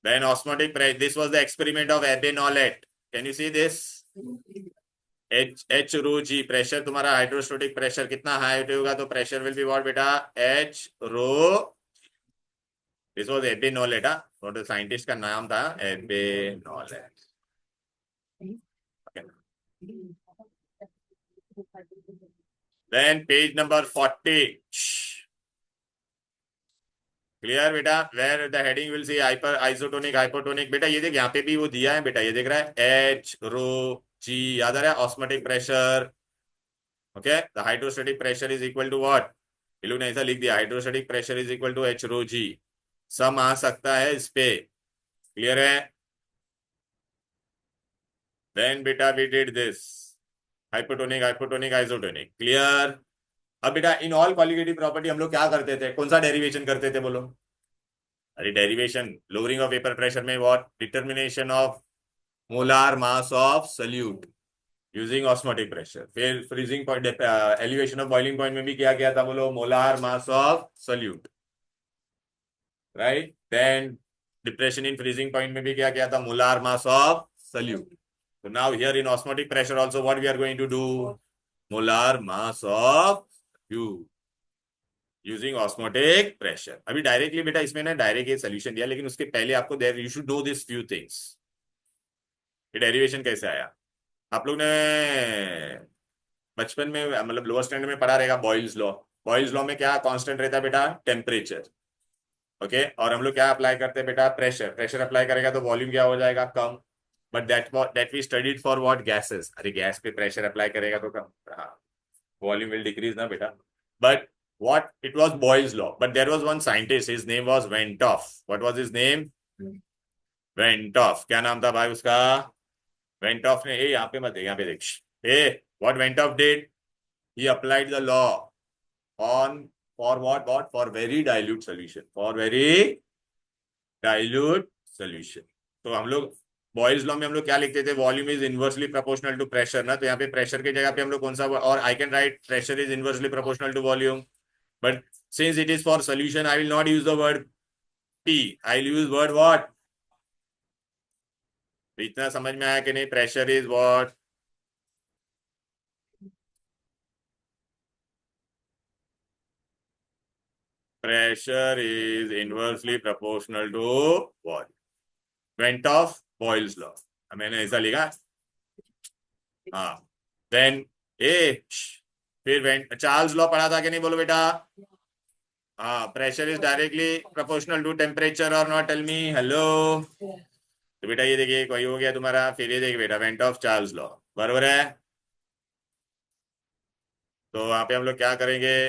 Then osmotic pressure. This was the experiment of Ebenollet. Can you see this? H rho g, pressure तुम्हारा हाइड्रोस्टेटिक प्रेशर कितना हाई होगा तो प्रेशर विल बी व्हाट बेटा? H rho. This was Abbe Nollet, तो scientist का नाम था Abbe Nollet. Then page number 40। Clear बेटा? Where the heading will see hyper isotonic hypotonic. बेटा ये देख, यहाँ पे भी वो दिया है बेटा, ये देख रहा है, H रो जी, याद आ रहा है? Osmotic pressure. Okay, the hydrostatic pressure is equal to what? ये लोग ने ऐसा लिख दिया, hydrostatic pressure is equal to H rho g. Sum आ सकता है इस पे। क्लियर है? देन बेटा we did this, hypotonic hypotonic isotonic. Clear? अब बेटा इन ऑल क्वालिटेटिव प्रॉपर्टी हम लोग क्या करते थे? कौन सा डेरिवेशन करते थे बोलो? अरे derivation, lowering of vapour pressure में what? Determination of molar mass of solute using osmotic pressure. फिर freezing point, elevation of boiling point में भी क्या किया था बोलो? Molar mass of solute, right? Then depression in freezing point में भी क्या किया था? Molar mass of solute. So now here in osmotic pressure also what we are going to do? Molar mass of you using osmotic pressure. अभी directly बेटा इसमें ना direct ये सोल्यूशन दिया, लेकिन उसके पहले आपको there you should know this few things. ये डेरिवेशन कैसे आया? आप लोग ने बचपन में, मतलब लोअर स्टैंडर्ड में पढ़ा रहेगा, बॉयल्स लॉ। बॉयल्स लॉ में क्या कांस्टेंट रहता है बेटा? टेम्परेचर। ओके और हम लोग क्या अप्लाई करते हैं बेटा, प्रेशर। प्रेशर अप्लाई करेगा तो वॉल्यूम क्या हो जाएगा, कम। But that we studied for what, gases. अरे गैस पे प्रेशर अप्लाई करेगा तो कम, हाँ, volume will decrease ना बेटा. But what it was Boyle's law. But there was one scientist. His name was Ventoff. What was his name? Ventoff. क्या नाम था भाई उसका? Ventoff ने, ए यहाँ पे मत देख, यहाँ पे देख. ए, what Ventoff did? He applied the law on, for what? For very dilute solution. For very dilute solution. तो हम लोग बॉयल्स लॉ में हम लोग क्या लिखते थे, volume is inversely proportional to pressure ना, तो यहाँ पे प्रेशर की जगह पे हम लोग कौन सा, और I can write pressure is inversely proportional to volume. But since it is for solution I will not use the word P, I will use word what. इतना समझ में आया कि नहीं, pressure is what, pressure is inversely proportional to volume. Van't Hoff Boyle's law मैंने ऐसा लिखा. हाँ, देन ए, फिर वेंट चार्ल्स लॉ पढ़ा था कि नहीं, बोलो बेटा. हाँ, pressure is directly proportional to temperature और नॉट, टेल मी हेलो. तो बेटा ये देखिए कोई हो गया तुम्हारा, फिर ये देखिए बेटा वेंट ऑफ चार्ल्स लॉ, बरोबर है. तो वहां पे हम लोग क्या करेंगे,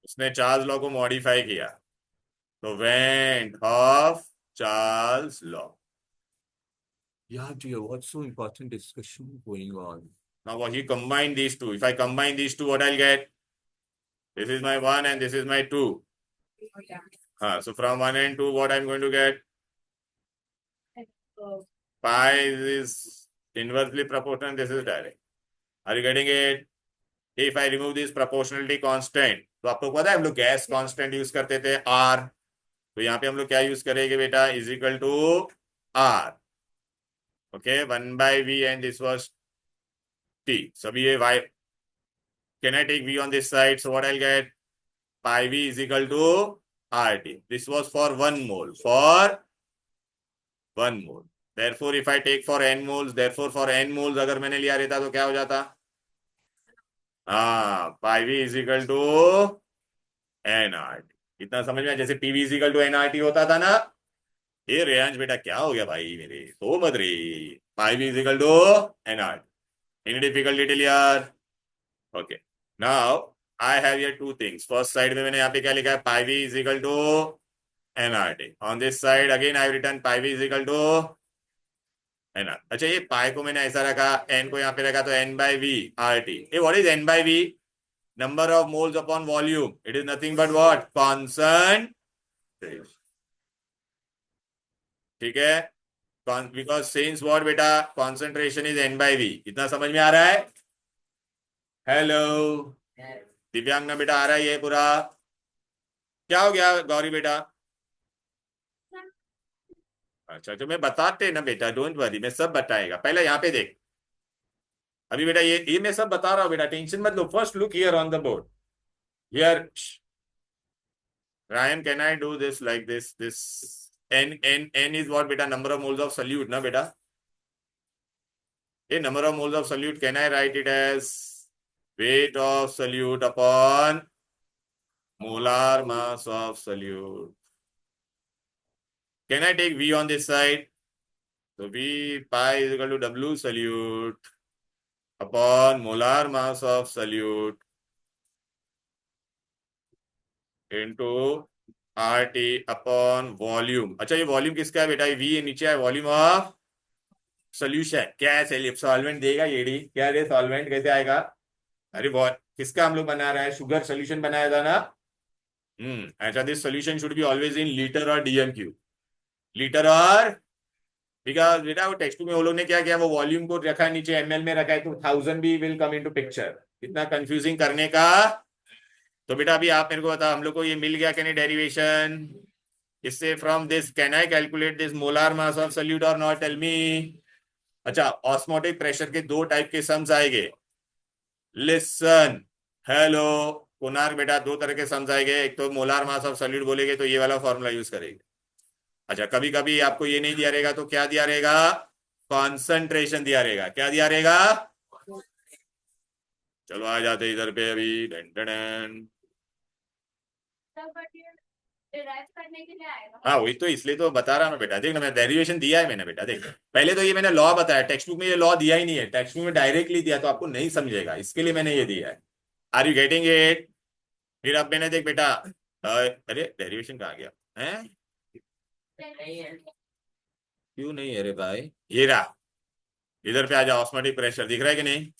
उसने चार्ल्स लॉ को मॉडिफाई किया, तो went Hoff Charles law. Yeah, dear, what's so important discussion going on? Now, what he combined these two. If I combine these two, what I'll get? This is my 1 and this is my 2. So from 1 and 2, what I'm going to get? Pi is inversely proportional. This is direct. Are you getting it? If I remove this proportionality constant, तो आपको पता है हम लोग gas constant use करते थे R. तो यहाँ पे हम लोग क्या यूज करेंगे बेटा, is equal to R. Okay, 1/V and this was T. सभी ये Y. Can I take V on this side? So what I'll get? Pi V is equal to RT. This was for 1 mole. For 1 mole. Therefore, if I take for n moles, therefore for n moles अगर मैंने लिया रहता तो क्या हो जाता? हाँ, pi V is equal to n R T. इतना समझ में, जैसे P V is equal to n R T होता था ना. ये रेंज बेटा क्या हो गया भाई मेरे, तो मत रे. Pi V is equal to n R T. Any difficulty till यार? Okay, now I have here two things. First side में मैंने यहाँ पे क्या लिखा है, pi V is equal to n R T. On this side again I return pi V is equal to n R. अच्छा, ये पाई को मैंने ऐसा रखा, एन को यहाँ पे रखा, तो n by V R T. ये what is n by V? Number of moles upon volume. It is nothing but what? Concentration. ठीक है, because since what बेटा, concentration is n by v. इतना समझ में आ रहा है? हेलो दिव्यांग ना बेटा, आ रहा है ये पूरा? क्या हो गया गौरी बेटा? अच्छा, जो मैं बताते ना बेटा, डोंट वरी, मैं सब बताएगा. पहले यहाँ पे देख, अभी बेटा ये मैं सब बता रहा हूँ बेटा, टेंशन मत लो. First look here on the board. Here Ryan, can I do this like this? This n is what beta? Number of moles of solute, na beta? A number of moles of solute, can I write it as weight of solute upon molar mass of solute? Can I take V on this side? So V pi is equal to W solute upon molar mass of solute into RT upon volume. अच्छा, ये volume किसका है बेटा? ये V नीचे है, volume of solution. क्या है, सॉल्वेंट देगा ये डी, क्या दे सॉल्वेंट, कैसे आएगा? अरे बहुत, किसका हम लोग बना रहा है, शुगर सोल्यूशन बनाया था ना. अच्छा, this solution should be always in litre और डीएम क्यूब. लीटर और, बिकॉज बेटा वो टेक्स्ट में वो लोग ने क्या किया, वो वॉल्यूम को रखा है नीचे, एमएल में रखा है, तो 1000 भी विल कम इनटू पिक्चर. इतना कंफ्यूजिंग करने का. तो बेटा अभी आप मेरे को बताओ, हम लोग को ये मिल गया कि नहीं डेरिवेशन? इससे from this can I calculate this molar mass of solute और नॉट, टेल मी. अच्छा, ऑस्मोटिक प्रेशर के 2 टाइप के सम्स आएंगे. लिसन, हेलो कुनार बेटा, 2 तरह के सम्स आएंगे. एक तो मोलार मास ऑफ सोल्यूट बोलेंगे तो ये वाला फॉर्मूला यूज करेंगे. अच्छा, कभी कभी आपको ये नहीं दिया रहेगा तो क्या दिया रहेगा, कॉन्सेंट्रेशन दिया रहेगा. क्या दिया रहेगा? चलो आ जाते इधर पे अभी. डिराइव करने के लिए आएगा। हाँ वही तो, इसलिए तो बता रहा हूँ बेटा, देख ना मैं डेरिवेशन दिया है मैंने बेटा, देख पहले तो ये मैंने लॉ बताया, टेक्स्ट बुक में ये लॉ दिया ही नहीं है, टेक्स्ट बुक में डायरेक्टली दिया तो आपको नहीं समझेगा, इसके लिए मैंने ये दिया है। Are you getting it? फिर अब मैंने देख बेटा, अरे डेरिवेशन कहाँ गया है? क्यों नहीं है रे भाई, ये रहा, इधर पे आ जाओ, ऑस्मोटिक प्रेशर दिख रहा है कि नहीं?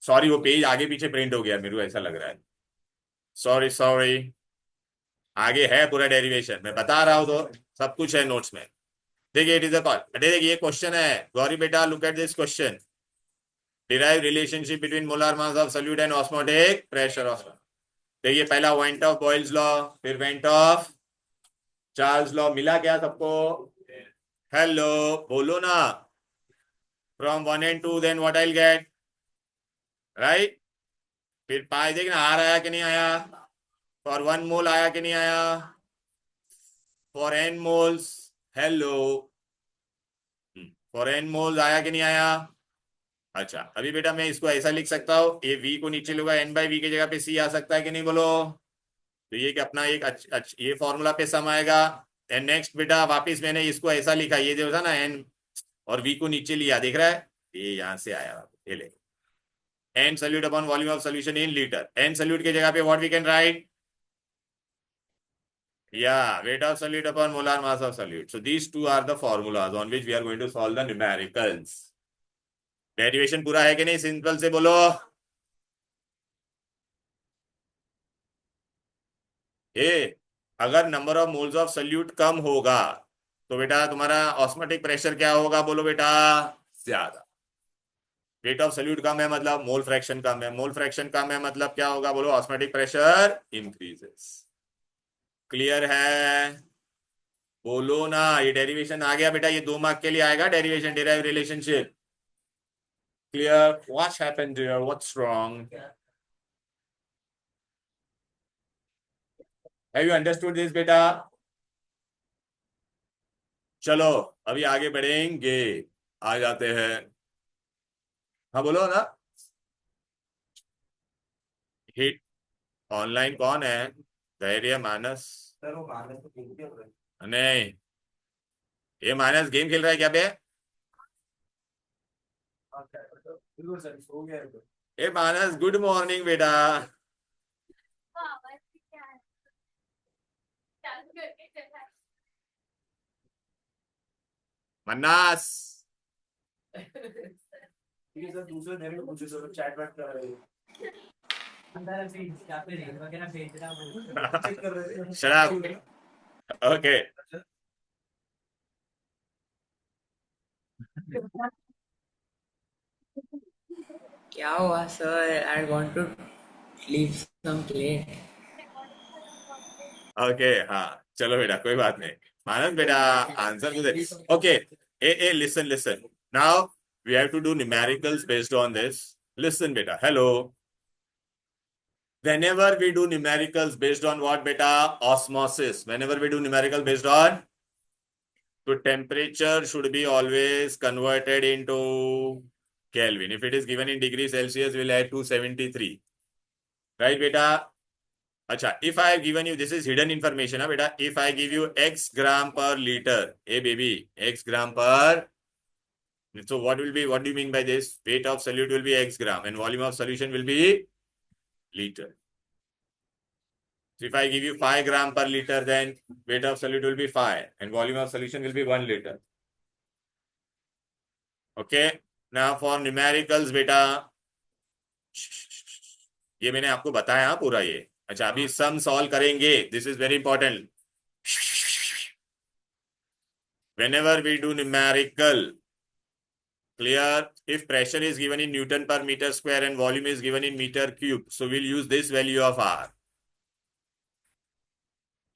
सॉरी वो पेज आगे पीछे प्रिंट हो गया, मेरे को ऐसा लग रहा है, सॉरी सॉरी, आगे है पूरा डेरिवेशन, मैं बता रहा हूँ तो सब कुछ है नोट्स में। देखिए इट इज अ कॉल, देखिए ये क्वेश्चन है गौरी बेटा, look at this question, derive relationship between molar mass of solute and osmotic pressure of. देखिए पहला वेंट ऑफ बॉयल्स लॉ, फिर वेंट ऑफ चार्ल्स लॉ, मिला क्या सबको? हेलो बोलो ना, from 1 and 2 then what I get, right? फिर pi देखना आ रहा है कि नहीं आया, फॉर 1 मोल आया कि नहीं आया, for n moles, hello, for n moles आया कि नहीं आया? अच्छा अभी बेटा मैं इसको ऐसा लिख सकता हूँ, ये v को नीचे लूंगा, n/v की जगह पे c आ सकता है कि नहीं बोलो? तो ये कि अपना एक ये फॉर्मूला पे सम आएगा। एंड नेक्स्ट बेटा वापिस मैंने इसको ऐसा लिखा, ये जो था ना n और v को नीचे लिया, देख रहा है ये यहां से आया, ये ले, n solute upon volume of solution in liter, n solute की जगह पे what we can write, yeah, weight of solute upon molar mass of solute. So these two are the formulas on which we are going to solve the numericals. Derivation पूरा है कि नहीं, simple से बोलो। ए अगर number of moles of solute कम होगा तो बेटा तुम्हारा ऑस्मोटिक प्रेशर क्या होगा, बोलो बेटा? ज्यादा। रेट ऑफ सोल्यूट कम है मतलब मोल फ्रैक्शन कम है, मोल फ्रैक्शन कम है मतलब क्या होगा, बोलो? Osmotic pressure increases. क्लियर है? बोलो ना, ये डेरिवेशन आ गया बेटा, ये 2 मार्क के लिए आएगा, derivation derive relationship. Clear? What happened dear? What's wrong? Have you understood this बेटा? चलो अभी आगे बढ़ेंगे, आ जाते हैं। हाँ बोलो ना। हिट ऑनलाइन कौन है? धैर्य मानस? सर वो मानस तो खेलते हो रहे नहीं, ये मानस गेम खेल रहा है क्या बे? बिल्कुल सर, सो गया है तो। ए मानस गुड मॉर्निंग बेटा। हाँ बस क्या है, चालू करके चला। मन्नास ठीक है सर, दूसरे दिन में पूछो सर, चैट वैट कर रहे हैं। अंदर से यहाँ पे रेल वगैरह भेज रहा हूँ, चेक कर रहे हैं। शराब, ओके। क्या हुआ sir? I want to leave some plate. Okay हाँ चलो बेटा कोई बात नहीं। मानस बेटा answer to this, okay. A listen listen, now we have to do numericals based on this. Listen बेटा, hello, whenever we do numericals based on what beta? Osmosis. Whenever we do numerical based on, so temperature should be always converted into Kelvin. If it is given in degrees Celsius, we'll add 273, right beta? Acha, if I have given you, this is hidden information huh, beta, if I give you x gram per liter, hey baby, x gram per, so what will be, what do you mean by this? Weight of solute will be x gram and volume of solution will be liter. So if I give you 5 gram per liter, then weight of solute will be 5 and volume of solution will be 1 liter. Okay. Now for numericals बेटा, ये मैंने आपको बताया पूरा ये। अच्छा अभी sum solve करेंगे, this is very important. Whenever we do numerical, clear, if pressure is given in Newton per meter square and volume is given in meter cube, so we'll use this value of R.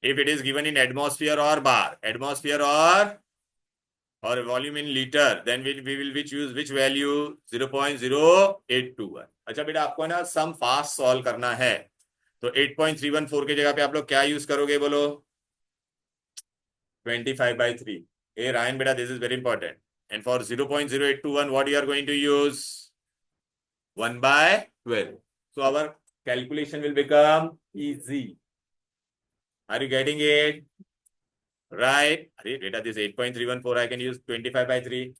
If it is given in atmosphere or bar, atmosphere or volume in liter, then we will use which value? 0.0821. अच्छा बेटा आपको ना सम fast solve करना है, तो 8.314 की जगह पे आप लोग क्या यूज करोगे बोलो? 25/3. ए रायन बेटा this is very important. And for 0.0821 what you are going to use? 1/12. So our calculation will become easy. Are you getting it? Right? अरे बेटा this 8.314 I can use 25/3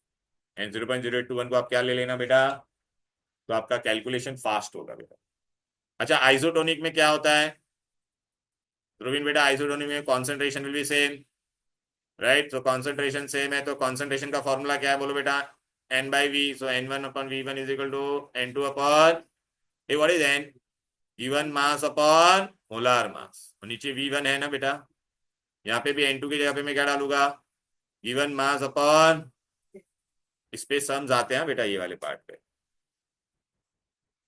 and 0.081 को आप क्या ले लेना बेटा, तो आपका कैलकुलेशन फास्ट होगा बेटा। अच्छा आइसोटोनिक में क्या होता है ध्रुवीन बेटा, आइसोटोनिक में concentration will be same, right? तो कॉन्सेंट्रेशन सेम है तो कॉन्सेंट्रेशन का फॉर्मूला क्या है बोलो बेटा, n/v, so n1/v1 is equal to n2 what is n, given mass upon molar mass, नीचे v1 है ना बेटा, यहाँ पे भी n2 की जगह पे मैं क्या डालूंगा, गिवन मास अपॉन, इस पे सम्स आते हैं बेटा ये वाले पार्ट पे,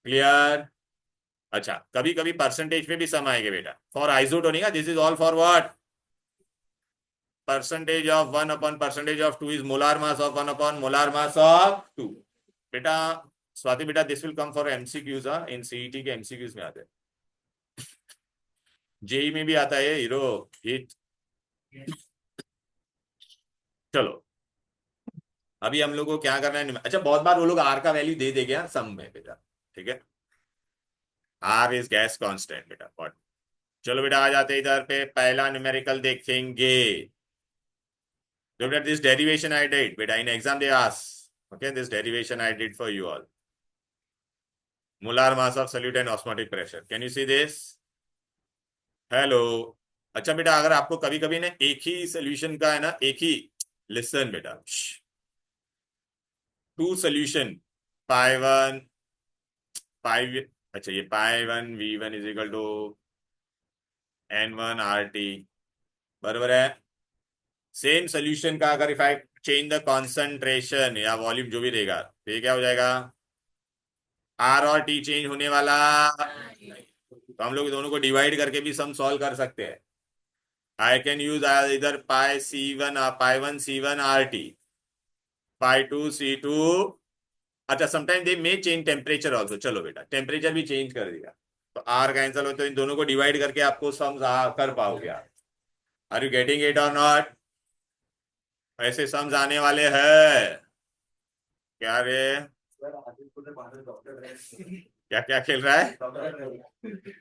क्लियर? अच्छा कभी कभी परसेंटेज पे भी सम आएंगे बेटा, for isotonic this is all for what, percentage of 1 upon percentage of 2 is molar mass of 1 upon molar mass of 2 बेटा। स्वाति बेटा this will come for MCQs, in CET के एमसीक्यूज में आते हैं, जेई में भी आता है हीरो हिट। चलो अभी हम लोग को क्या करना है, अच्छा बहुत बार वो लोग आर का वैल्यू दे देंगे यार सम में बेटा, ठीक है, आर इज गैस कांस्टेंट बेटा what? चलो बेटा आ जाते इधर पे, पहला न्यूमेरिकल देखेंगे। Look at this derivation I did बेटा, in exam they ask, okay, this derivation I did for you all, molar mass of solute and osmotic pressure, can you see this? Hello. अच्छा बेटा अगर आपको कभी कभी ना एक ही सोल्यूशन का है ना, एक ही, लिसन बेटा, two solution pi one pi, अच्छा ये pi one v1 is equal to n1 RT, बराबर है। सेम सोल्यूशन का अगर if I change the concentration या वॉल्यूम जो भी देगा तो ये क्या हो जाएगा, R और T चेंज होने वाला, तो हम लोग दोनों को डिवाइड करके भी सम सॉल्व कर सकते हैं। आई कैन यूज इधर पाई C1 पाई 1 C1 RT, पाई 2 C2, अच्छा sometime they may change temperature also, चलो बेटा टेम्परेचर भी चेंज कर दिया तो R कैंसिल हो, तो इन दोनों को डिवाइड करके आपको सम कर पाओगे आप। आर यू गेटिंग इट और नॉट? ऐसे सम्स आने वाले हैं क्या रे, क्या क्या खेल रहा है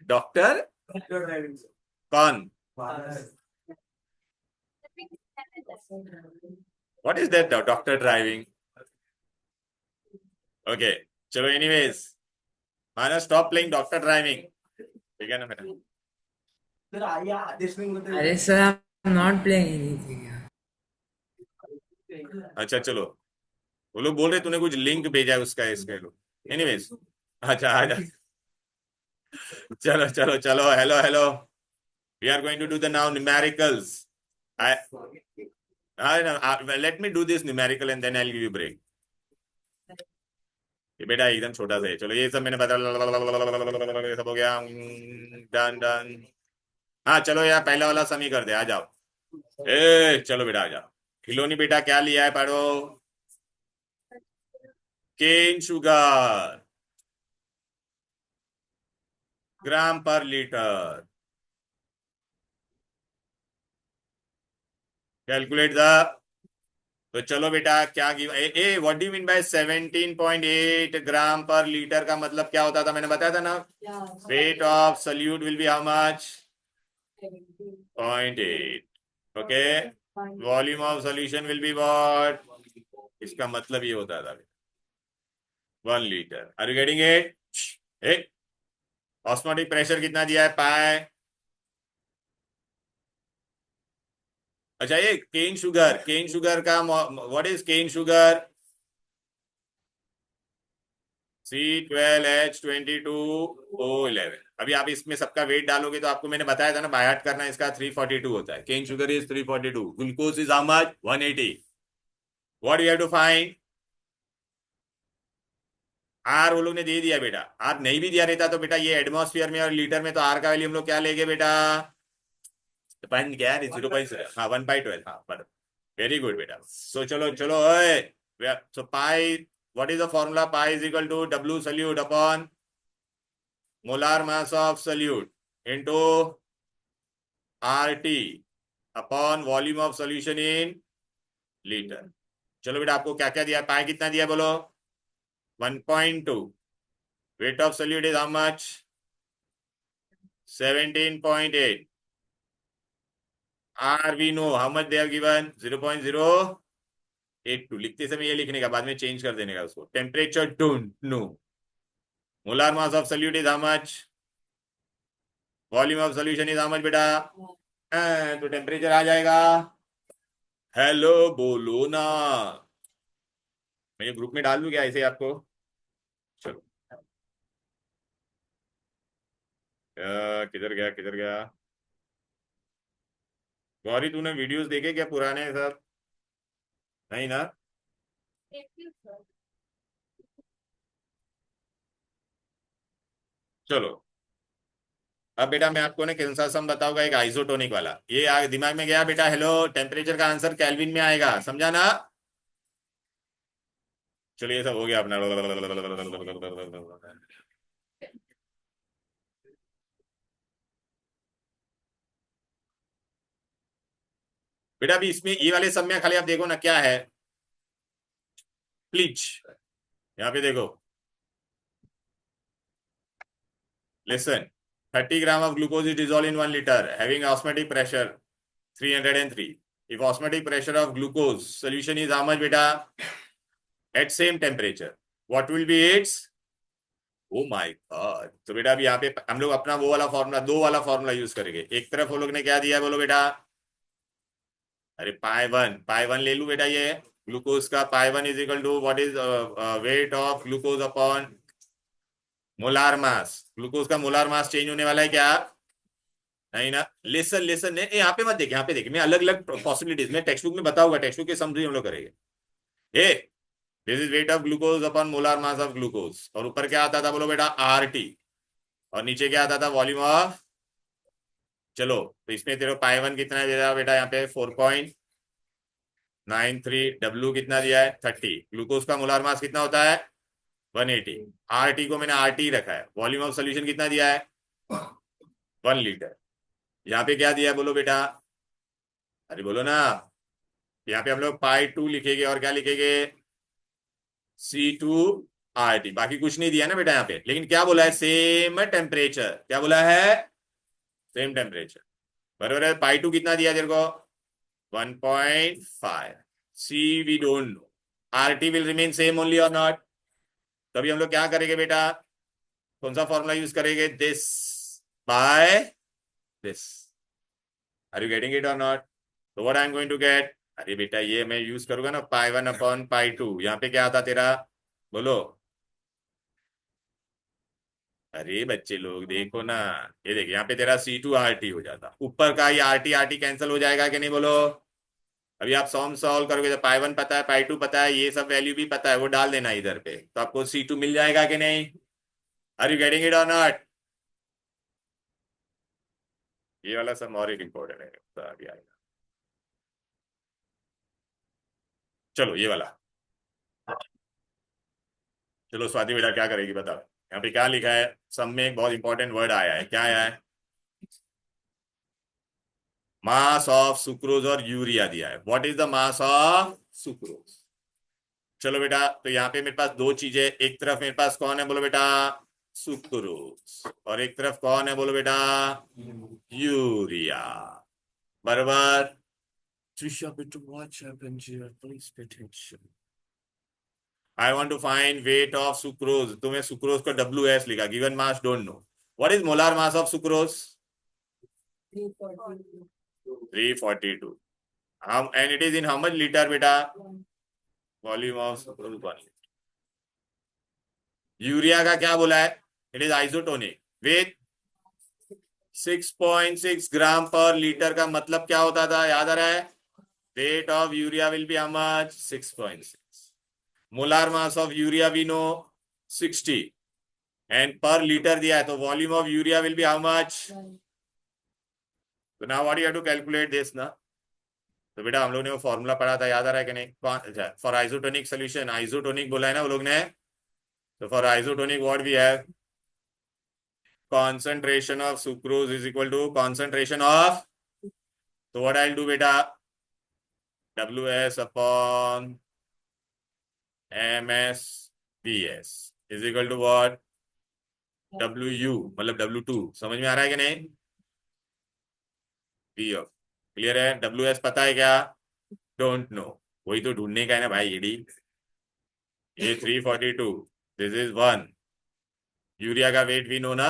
डॉक्टर, कौन, what is that doctor driving, okay चलो एनीवेज माना स्टॉप प्लेइंग डॉक्टर ड्राइविंग, ठीक है ना बेटा। सर आइए आदेश में बोलते अरे sir I am not playing anything. अच्छा चलो वो लोग बोल रहे तूने कुछ लिंक भेजा है उसका इसके लो, एनीवेज अच्छा आ जा, चलो चलो चलो, hello hello, we are going to do the now numericals, let me do this numerical and then I'll give you break। ये बेटा एकदम छोटा सा है, चलो ये सब मैंने बता, ये सब हो गया, डन डन। हाँ चलो यार पहला वाला समी कर दे, आ जाओ, चलो बेटा आ जाओ। खिलौनी बेटा क्या लिया है पढ़ो, केन शुगर ग्राम पर लीटर, कैलकुलेट द, तो चलो बेटा क्या give what do you mean by 17.8 ग्राम पर लीटर का मतलब क्या होता था, मैंने बताया था ना, weight of solute will be how much, 0.8, okay, volume of solution will be what, इसका मतलब ये होता था 1 litre. Are you getting it? Osmotic pressure कितना दिया है पाए, अच्छा ये केन शुगर का what is cane sugar, C12H22O11। अभी आप इसमें सबका वेट डालोगे तो आपको मैंने बताया था ना बाय हार्ट करना, इसका 342 होता है, cane sugar is 342, glucose is how much 180, what you have to find, आर वो लोग ने दे दिया बेटा, आर नहीं भी दिया रहता तो बेटा ये एटमॉस्फेयर में और लीटर में तो आर का वैल्यू हम लोग क्या लेंगे बेटा, पॉइंट क्या है 0.0, हाँ 1/12, हाँ पर वेरी गुड बेटा। सो चलो चलो so pi, what is the formula, pi is equal to W solute upon molar mass of solute into RT upon volume of solution in litre. चलो बेटा आपको क्या क्या दिया, पाई कितना दिया बोलो, 1.2, weight of solute is how much, 17.8, R we know how much they have given 0.082 लिखते समय ये लिखने का बाद में चेंज कर देने का उसको temperature don't know molar mass of solute is how much volume of solution is how much बेटा तो टेम्परेचर आ जाएगा हेलो बोलो ना मैं ये ग्रुप में डाल दूं क्या ऐसे आपको चलो किधर गया किधर गया गौरी तूने वीडियोस देखे क्या पुराने सब नहीं ना चलो अब बेटा मैं आपको ना कौन सा सम बताऊंगा एक आइसोटोनिक वाला ये दिमाग में गया बेटा हेलो टेम्परेचर का आंसर केल्विन में आएगा समझा ना चलिए ये सब हो गया अपना बेटा अभी इसमें ये वाले सब में खाली आप देखो ना क्या है प्लीज यहाँ पे देखो listen 30 gram of glucose is dissolved in 1 liter having osmotic pressure 303 if osmotic pressure of glucose solution is how much beta at same temperature what will be its oh my god तो बेटा अभी यहाँ पे हम लोग अपना वो वाला फॉर्मूला दो वाला फॉर्मूला यूज करेंगे एक तरफ वो लोग ने क्या दिया है बोलो बेटा अरे पाई वन ले लू बेटा ये ग्लूकोज का pi one is equal to what is weight of glucose upon molar mass glucose का मोलार मास चेंज होने वाला है क्या नहीं ना लेसन लेसन ने यहाँ पे मत देखे यहाँ पे देखे मैं अलग अलग पॉसिबिलिटीज में टेक्स्ट बुक में बताऊंगा टेक्स्ट बुक के समझ हम लोग करेंगे ए this is weight of glucose upon molar mass of glucose और ऊपर क्या आता था बोलो बेटा RT और नीचे क्या आता था वॉल्यूम ऑफ चलो तो इसमें तेरे पाई वन कितना दे रहा बेटा यहाँ पे 4.93 W कितना दिया है 30 ग्लूकोज का मोलार मास कितना होता है 180 RT को मैंने RT रखा है वॉल्यूम ऑफ सोल्यूशन कितना दिया है 1 लीटर यहाँ पे क्या दिया है बोलो बेटा अरे बोलो ना यहाँ पे हम लोग पाई 2 लिखेंगे और क्या लिखेंगे C2RT बाकी कुछ नहीं दिया ना बेटा यहाँ पे लेकिन क्या बोला है सेम टेम्परेचर क्या बोला है सेम टेम्परेचर बराबर है पाई 2 कितना दिया तेरे को 1.5 C we don't know RT will remain same only और नॉट तभी हम लोग क्या करेंगे बेटा कौन सा फॉर्मूला यूज करेंगे this by this are you getting it और नॉट तो what I am going to get अरे बेटा ये मैं यूज करूंगा ना पाई 1 अपॉन पाई 2 यहाँ पे क्या आता तेरा बोलो अरे बच्चे लोग देखो ना ये देखिए यहाँ पे तेरा C2RT हो जाता ऊपर का ये RT कैंसिल हो जाएगा कि नहीं बोलो अभी आप सॉम सॉल्व करोगे तो पाई 1 पता है पाई 2 पता है ये सब वैल्यू भी पता है वो डाल देना इधर पे तो आपको C2 मिल जाएगा कि नहीं आर यू गेटिंग इट और नॉट ये वाला सब और एक इंपॉर्टेंट है तो अभी आएगा चलो ये वाला चलो स्वाति बेटा क्या करेगी बताओ यहाँ पे क्या लिखा है सब में एक बहुत इंपॉर्टेंट वर्ड आया है क्या आया है मास ऑफ सुक्रोज और यूरिया दिया है what is the mass of sucrose चलो बेटा तो यहाँ पे मेरे पास दो चीजें एक तरफ मेरे पास कौन है बोलो बेटा सुक्रोज और एक तरफ कौन है बोलो बेटा यूरिया बराबर Trisha, better watch happens here. Please pay attention. I want to find weight of sucrose. तुम्हें sucrose का WS लिखा. Given mass, don't know. What is molar mass of sucrose? 342. And it is in how much liter, beta? Volume of sucrose 1 liter. Urea का क्या बोला है? It is isotonic. With 6.6 ग्राम पर litre का मतलब क्या होता था याद आ रहा है weight of urea will be how much 6.6 molar mass of urea we know 60 and per liter दिया है तो volume of urea will be how much so now what you have to calculate this ना तो बेटा हम लोग ने वो फॉर्मूला पढ़ा था याद आ रहा है कि नहीं फॉर आइसोटोनिक सोल्यूशन आइसोटोनिक बोला है ना वो लोग ने तो for isotonic what we have concentration of sucrose is equal to concentration of so what I'll do beta WS upon MSBS is equal to what WU मतलब W2 समझ में आ रहा है कि नहीं P of क्लियर है? WS पता है क्या? Don't know. वही तो ढूंढने का है ना भाई ईडी। ये 342, दिस इज 1। यूरिया का वेट वी नो ना?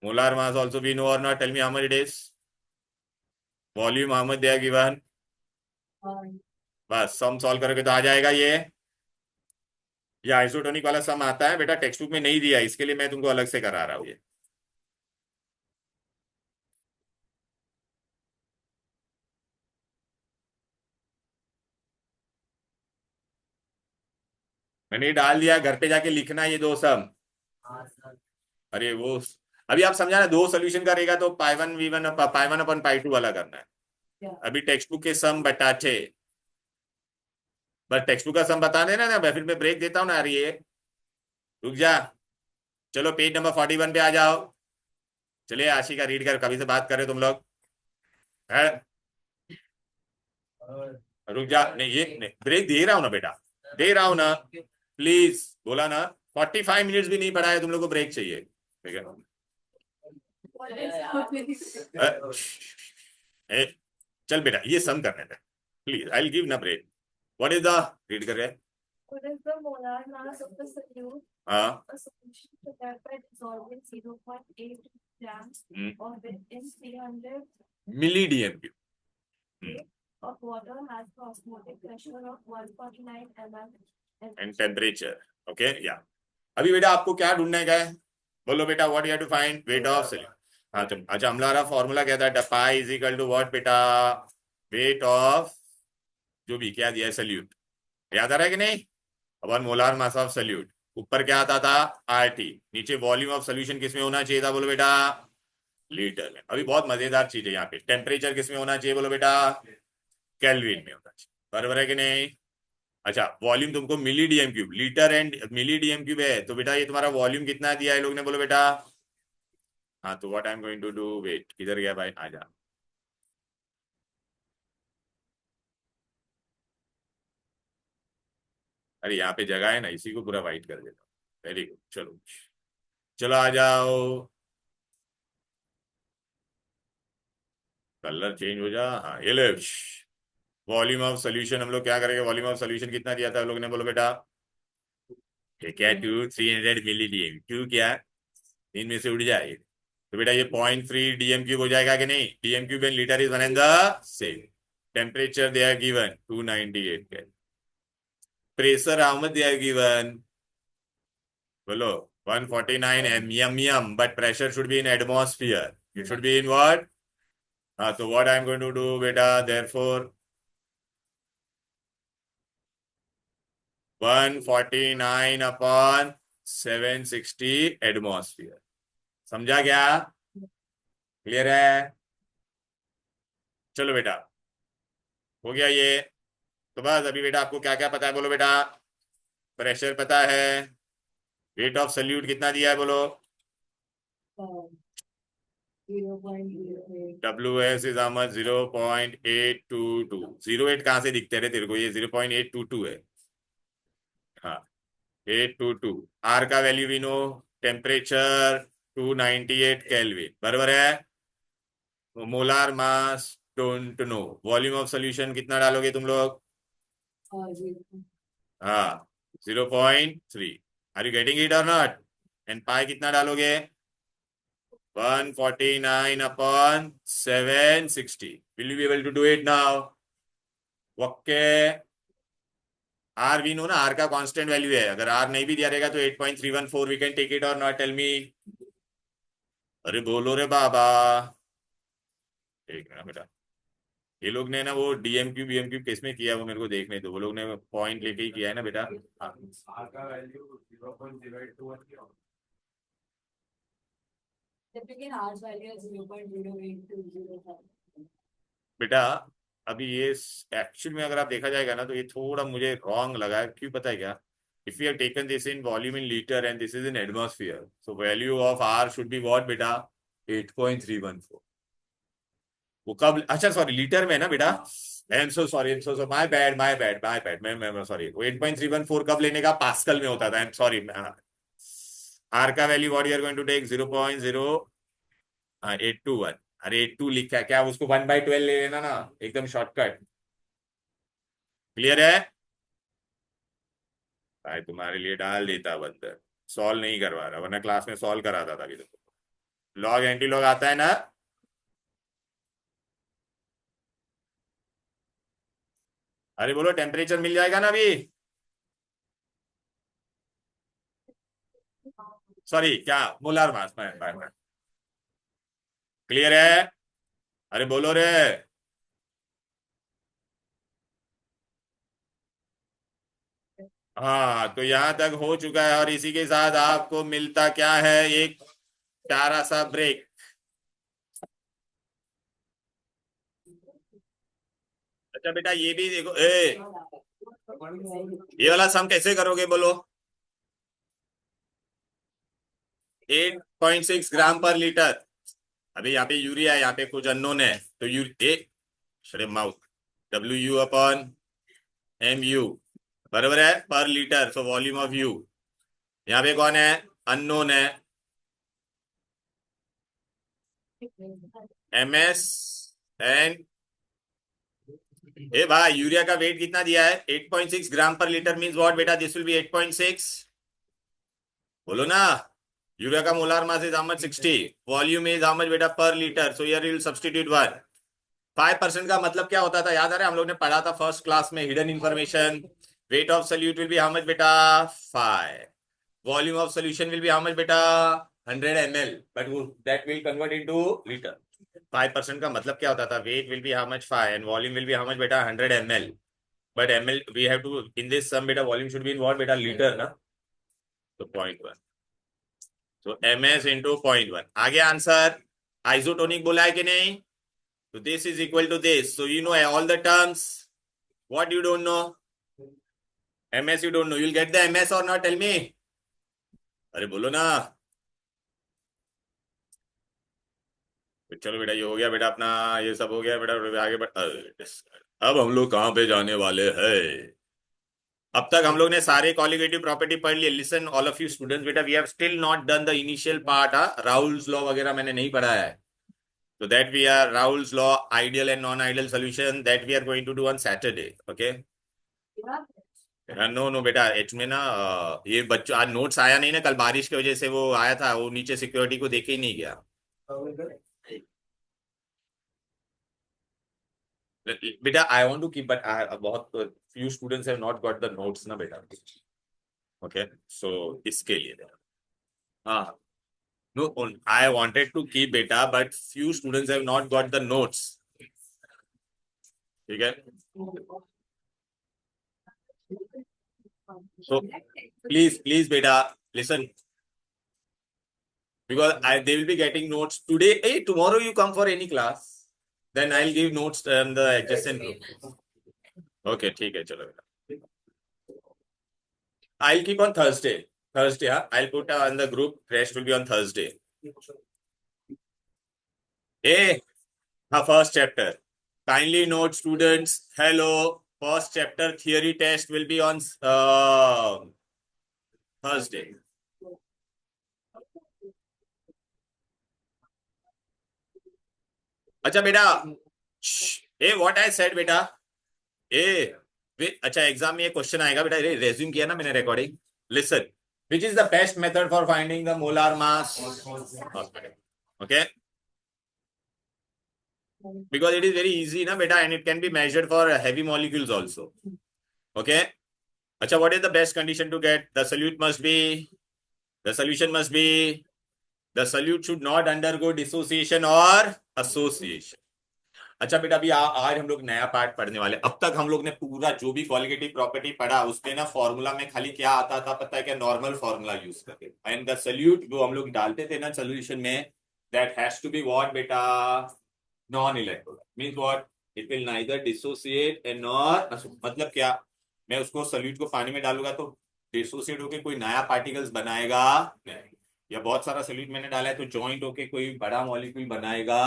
Molar mass also we know और not? Tell me how much it is. Volume how much they are given? बस सम सॉल्व करोगे तो आ जाएगा ये आइसोटोनिक वाला सम आता है बेटा, टेक्स्ट बुक में नहीं दिया, इसके लिए मैं तुमको अलग से करा रहा हूँ ये। मैंने ये डाल दिया, घर पे जाके लिखना ये दो सम। हाँ सर। अरे वो अभी आप समझा ना, दो सोल्यूशन करेगा तो पाई 1 पाई 1 अपन पाई 2 वाला करना है। अभी टेक्स्ट बुक के सम बटाचे, बस टेक्स्ट बुक का सम बता देना ना, मैं फिर मैं ब्रेक देता हूँ ना। अरे ये रुक जा, चलो पेज नंबर 41 पे आ जाओ। चलिए आशिका रीड कर, कभी से बात कर रहे हो तुम लोग। है? और रुक जा, नहीं ये नहीं, ब्रेक दे रहा हूं ना बेटा, दे रहा हूं ना, प्लीज। बोला ना 45 मिनट्स भी नहीं पढ़ा है तुम लोग को, ब्रेक चाहिए, ठीक है? अ, ए, चल बेटा ये सम करने दे, प्लीज, आई विल गिव ना break. What is the, read कर रहे हैं? What is the molar mass of the solute? हाँ। A solution prepared by dissolving 0.8 grams of it in 300 milli DMQ of water has the osmotic pressure of 149 mm and temperature. Okay या अभी बेटा आपको क्या ढूंढने का है? बोलो बेटा, what you have to find? Weight of solute. हाँ तो अच्छा, हमारा फॉर्मूला क्या था? Pi is equal to what बेटा? वेट ऑफ जो भी क्या दिया है सोल्यूट, याद आ रहा है कि नहीं? अपन मोलार मास ऑफ सोल्यूट, ऊपर क्या आता था? RT, नीचे वॉल्यूम ऑफ सोल्यूशन किसमें होना चाहिए था? बोलो बेटा, लीटर में। अभी बहुत मजेदार चीज है यहाँ पे, टेम्परेचर किसमें होना चाहिए? बोलो बेटा, केल्विन में होना चाहिए, बराबर है कि नहीं? अच्छा वॉल्यूम तुमको milli DM cube, litre and milli DM cube है, तो बेटा ये तुम्हारा वॉल्यूम कितना दिया है लोग ने? बोलो बेटा। हाँ तो what I am going to do, weight किधर गया भाई, आजा। अरे यहाँ पे जगह है ना, इसी को पूरा वाइट कर देता हूँ। वेरी गुड, चलो चलो आ जाओ, कलर चेंज हो जा। हाँ ये ले, वॉल्यूम ऑफ सोल्यूशन हम लोग क्या करेंगे? वॉल्यूम ऑफ सोल्यूशन कितना दिया था लोग ने? बोलो बेटा, ये क्या? 300 मिली डीएम, टू क्या इनमें से उड़ जाए, तो बेटा ये 0.3 डीएम क्यूब हो जाएगा कि नहीं? DM cube and litre is one and the same. Temperature they are given 298 K. Pressure how much they are given? बोलो 149 mm, but pressure should be in atmosphere, it should be in what? हाँ तो what I am going to do बेटा, therefore 149 upon 760 atmosphere. समझा क्या? Clear है? चलो बेटा हो गया ये। तो बस अभी बेटा आपको क्या क्या पता है? बोलो बेटा, प्रेशर पता है, वेट ऑफ सल्यूट कितना दिया है? बोलो, 0.08. WS is much 0.822। 08 कहाँ से दिखते रहे तेरे को? ये 0.822 है। हाँ 822। आर का वैल्यू भी नो, टेम्परेचर 298 केल्विन, बराबर है? Molar mass don't know, volume of solution कितना डालोगे तुम लोग? हाँ 0.3। आर यू गेटिंग इट और नॉट? एंड पाई कितना डालोगे? 149 upon 760। Will you be able to do it now? Okay, are we know ना, आर का कांस्टेंट वैल्यू है, अगर आर नहीं भी दिया रहेगा तो 8.314, वी कैन टेक इट और नॉट? Tell me. अरे बोलो रे बाबा, एक मिनट बेटा, ये लोग ने ना वो डीएमक्यू बीएमक्यू किस में किया वो मेरे को देखने दो, वो लोग ने पॉइंट लेके ही किया है ना बेटा। हाँ। आर का value 0.0821 Typically, R's value is 0.0820. बेटा अभी ये एक्चुअल में अगर आप देखा जाएगा ना तो ये थोड़ा मुझे रॉन्ग लगा है, क्यों पता है क्या? If you have taken this in volume in litre and this is in atmosphere, so value of R should be what बेटा? 8.314। वो कब, अच्छा सॉरी लीटर में ना बेटा, I am so sorry, so my bad मैं सॉरी, वो 8.314 कब लेने का? पास्कल में होता था, आई एम सॉरी। आर का value what you are going to take? 0.0821। अरे 82 लिखा है क्या, उसको 1/12 ले लेना ना, एकदम शॉर्टकट। क्लियर है भाई, तुम्हारे लिए डाल देता बंदर, सॉल्व नहीं करवा रहा, वरना क्लास में सॉल्व कराता था अभी तो। लॉग एंटी लॉग आता है ना। अरे बोलो टेम्परेचर मिल जाएगा ना अभी। सॉरी क्या, मोलार मास में। क्लियर है, अरे बोलो रे। हाँ तो यहां तक हो चुका है, और इसी के साथ आपको मिलता क्या है, एक प्यारा सा ब्रेक। अच्छा बेटा ये भी देखो, ये वाला सम कैसे करोगे बोलो। 8.6 ग्राम पर लीटर। अभी यहाँ पे यूरिया है, यहाँ पे कुछ अननोन है, तो माउथ WU अपॉन MU बराबर है पर litre, so volume of you. यहाँ पे कौन है, अननोन है, MS एंड ए भाई यूरिया का वेट कितना दिया है, 8.6 ग्राम पर लीटर मींस व्हाट बेटा, दिस विल बी 8.6। बोलो ना, यूरिया का molar mass is how much, 60, volume is how much बेटा पर litre, so here you will substitute 1। 5% का मतलब क्या होता था, याद आ रहा है, हम लोग ने पढ़ा था फर्स्ट क्लास में, hidden information. Weight of solute will be how much बेटा, 5। Volume of solution will be how much बेटा, 100 ml, but that will convert into litre. 5% का मतलब क्या होता था, weight will be how much 5 and volume will be how much बेटा 100 ml, but ml we have to in this sum बेटा, volume should be in what बेटा, litre ना, तो 0.1, तो MS इंटू 0.1 आ गया आंसर। आइसोटोनिक बोला है कि नहीं, so this is equal to this, so you know all the terms. What you don't know, MS you don't know, you'll get the MS or not, tell me। अरे बोलो ना। तो चलो बेटा ये हो गया बेटा अपना, ये सब हो गया बेटा, आगे अब हम लोग कहाँ पे जाने वाले हैं। अब तक हम लोग ने सारे कॉलिगेटिव प्रॉपर्टी पढ़ लिए। Listen all of you students बेटा, we have still not done the initial part, Raoult's law वगैरह मैंने नहीं पढ़ा है, so that we are Raoult's law, ideal and non-ideal solution, that we are going to do on Saturday, okay। No no बेटा, H में ना ये बच्चों आज नोट्स आया नहीं ना, कल बारिश की वजह से वो आया था, वो नीचे सिक्योरिटी को देखे ही नहीं गया। बेटा I want to keep, but I बहुत few students have not got the notes ना बेटा, ओके सो इसके लिए हाँ, no I wanted to keep बेटा, but few students have not got the notes, ठीक है। So please beta listen, because they will be getting notes today. Hey, tomorrow you come for any class, then I'll give notes in the adjacent room. Okay, ठीक है चलो बेटा, I'll keep on Thursday, हाँ, I'll put on the group, rest will be on Thursday. Hey, first chapter, kindly note students, hello, first chapter theory test will be on Thursday. अच्छा बेटा, ए what I said बेटा, ए अच्छा exam में ये question आएगा बेटा, resume किया ना मैंने recording. Listen, which is the best method for finding the molar mass, okay, because it is very easy ना बेटा, and it can be measured for heavy molecules also, okay. अच्छा what is the best condition to get the solute, must be the solution must be the solute should not undergo dissociation और association. अच्छा बेटा अभी आज हम लोग नया part पढ़ने वाले। अब तक हम लोग ने पूरा जो भी क्वालिटेटिव प्रॉपर्टी पढ़ा उसमें ना फॉर्मूला में खाली क्या आता था पता है क्या, नॉर्मल फॉर्मूला यूज करके, एंड द सोल्यूट जो हम लोग डालते थे ना सोल्यूशन में, that has to be what बेटा, non electrolyte, means what, it will neither dissociate and not, मतलब क्या, मैं उसको सोल्यूट को पानी में डालूंगा तो डिसोसिएट होके कोई नया पार्टिकल्स बनाएगा नहीं, या बहुत सारा सोल्यूट मैंने डाला है तो जॉइंट होके कोई बड़ा मॉलिक्यूल बनाएगा।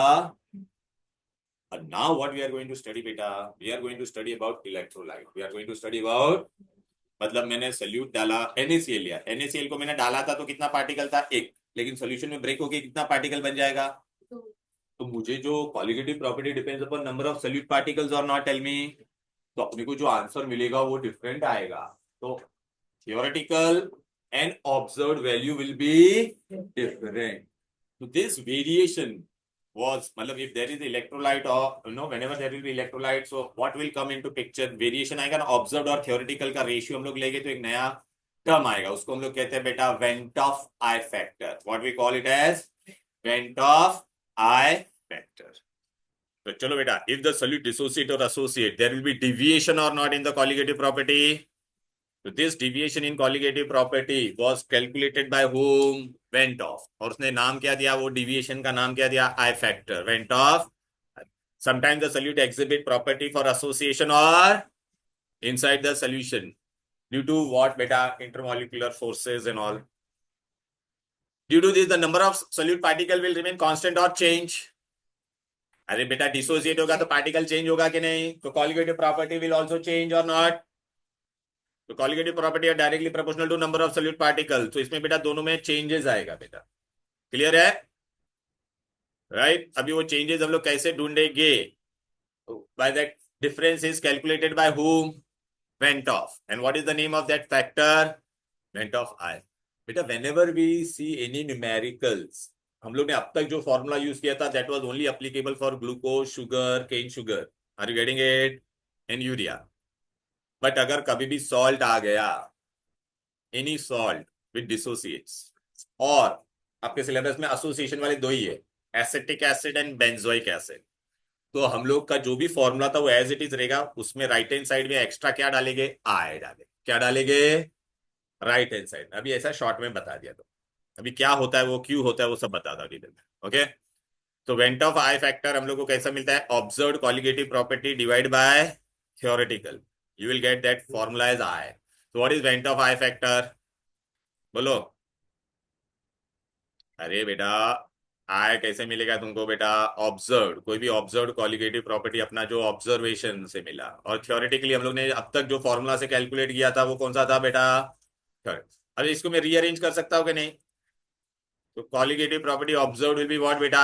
And now what we are going to study beta, we are going to study about electrolyte, we are going to study about, मतलब मैंने सोल्यूट डाला, NaCl लिया, NaCl को मैंने डाला था तो कितना पार्टिकल था, एक, लेकिन सॉल्यूशन में ब्रेक होके कितना पार्टिकल बन जाएगा, तो मुझे जो colligative property depends upon number of solute particles और नॉट, टेल मी। तो अपने को जो आंसर मिलेगा वो डिफरेंट आएगा। तो theoretical and observed value will be different. So this variation was, मतलब if there is electrolyte or whenever there will be electrolyte, so what will come into picture? Variation आएगा ना, observed और theoretical का ratio हम लोग लेंगे तो एक नया टर्म आएगा, उसको हम लोग कहते हैं बेटा Ventoff I factor. What we call it as Ventoff I factor. तो चलो बेटा, if the solute dissociate or associate, there will be deviation or not in the colligative property. So this deviation in colligative property was calculated by whom? Ventoff. और उसने नाम क्या दिया, वो deviation का नाम क्या दिया? I factor. Ventoff. Sometimes the solute exhibit property for association or inside the solution. Due to what beta? Intermolecular forces and all. Due to this, the number of solute particle will remain constant or change. अरे बेटा dissociate होगा तो particle change होगा कि नहीं? तो colligative property will also change और not? तो colligative property are directly proportional to number of solute particle. तो इसमें बेटा दोनों में चेंजेस आएगा बेटा, क्लियर है? राइट अभी वो चेंजेस हम लोग कैसे ढूंढेंगे? By that difference is calculated by whom? Ventoff. And what is the name of that factor? Ventoff I. बेटा whenever we see any numericals, हम लोग ने अब तक जो फॉर्मूला यूज किया था that was only applicable for glucose, sugar, cane sugar, are you getting it, and urea. But अगर कभी भी सॉल्ट आ गया, एनी सॉल्ट विद डिसोसिएट्स, और आपके सिलेबस में एसोसिएशन वाले दो ही है, acetic acid and benzoic acid, तो हम लोग का जो भी फॉर्मूला था वो एज इट इज रहेगा। उसमें राइट हैंड साइड में एक्स्ट्रा क्या डालेंगे? आई डालेंगे। क्या डालेंगे? राइट हैंड साइड में। अभी ऐसा शॉर्ट में बता दिया, तो अभी क्या होता है वो क्यों होता है वो सब बता दो डिटेल में। ओके, तो वेंटॉफ आई फैक्टर हम लोग को कैसा मिलता है? Observed colligative property divide by theoretical, you will get that formula is I. तो what is van't Hoff I factor? बोलो। अरे बेटा आई कैसे मिलेगा तुमको बेटा? ऑब्जर्व्ड, कोई भी ऑब्जर्व्ड कॉलिगेटिव प्रॉपर्टी अपना जो ऑब्जर्वेशन से मिला, और थ्योरेटिकली हम लोग ने अब तक जो फॉर्मूला से कैलकुलेट किया था वो कौन सा था बेटा? अभी इसको मैं रीअरेंज कर सकता हूँ कि नहीं? तो colligative property observed will be what बेटा?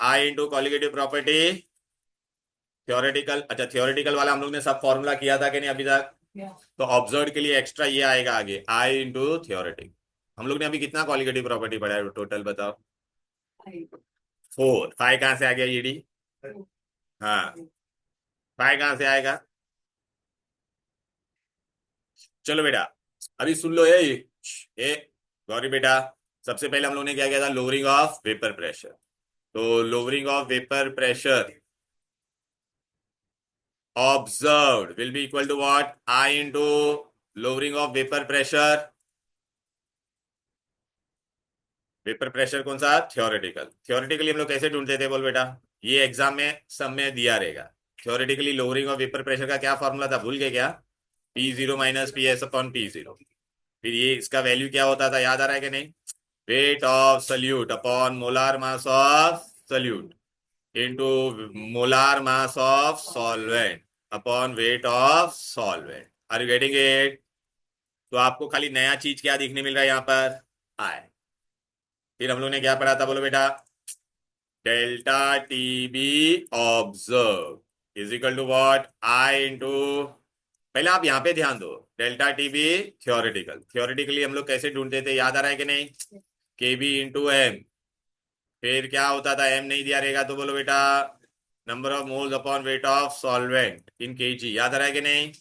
आई इंटू कॉलिगेटिव प्रॉपर्टी थ्योरेटिकल। अच्छा थ्योरेटिकल वाला हम लोग ने सब फॉर्मूला किया था कि नहीं अभी तक? तो ऑब्जर्व के लिए एक्स्ट्रा ये आएगा आगे, आई इंटू थ्योरेटिक। हम लोग ने अभी कितना कॉलिगेटिव प्रॉपर्टी पढ़ा है टोटल बताओ? 4। 5 कहां से आ गया? ईडी। हाँ 5 कहां से आएगा? चलो बेटा अभी सुन लो ये गौरी बेटा, सबसे पहले हम लोग ने क्या किया था? Lowering of vapour pressure. तो lowering of vapour pressure observed will be equal to what? I into lowering of vapor pressure. Vapour pressure कौन सा? थ्योरेटिकल। थ्योरेटिकली हम लोग कैसे ढूंढते थे बोल बेटा? ये एग्जाम में सब में दिया रहेगा। Theoretically lowering of vapour pressure का क्या फॉर्मूला था, भूल गए क्या? P0 minus PS upon P0। फिर ये इसका वैल्यू क्या होता था, याद आ रहा है कि नहीं? Weight of solute upon molar mass of solute into molar mass of solvent upon weight of solvent. Are you getting it? तो आपको खाली नया चीज क्या दिखने मिल रहा है यहाँ पर? आए। फिर हम लोग ने क्या पढ़ा था बोलो बेटा? Delta TB observe is equal to what? I into, पहले आप यहाँ पे ध्यान दो, डेल्टा टीबी थ्योरेटिकल। थ्योरेटिकली हम लोग कैसे ढूंढते थे, याद आ रहा है कि नहीं? केबी इंटू एम। फिर क्या होता था? एम नहीं दिया रहेगा तो बोलो बेटा number of moles upon weight of solvent in KG. याद आ रहा है कि नहीं?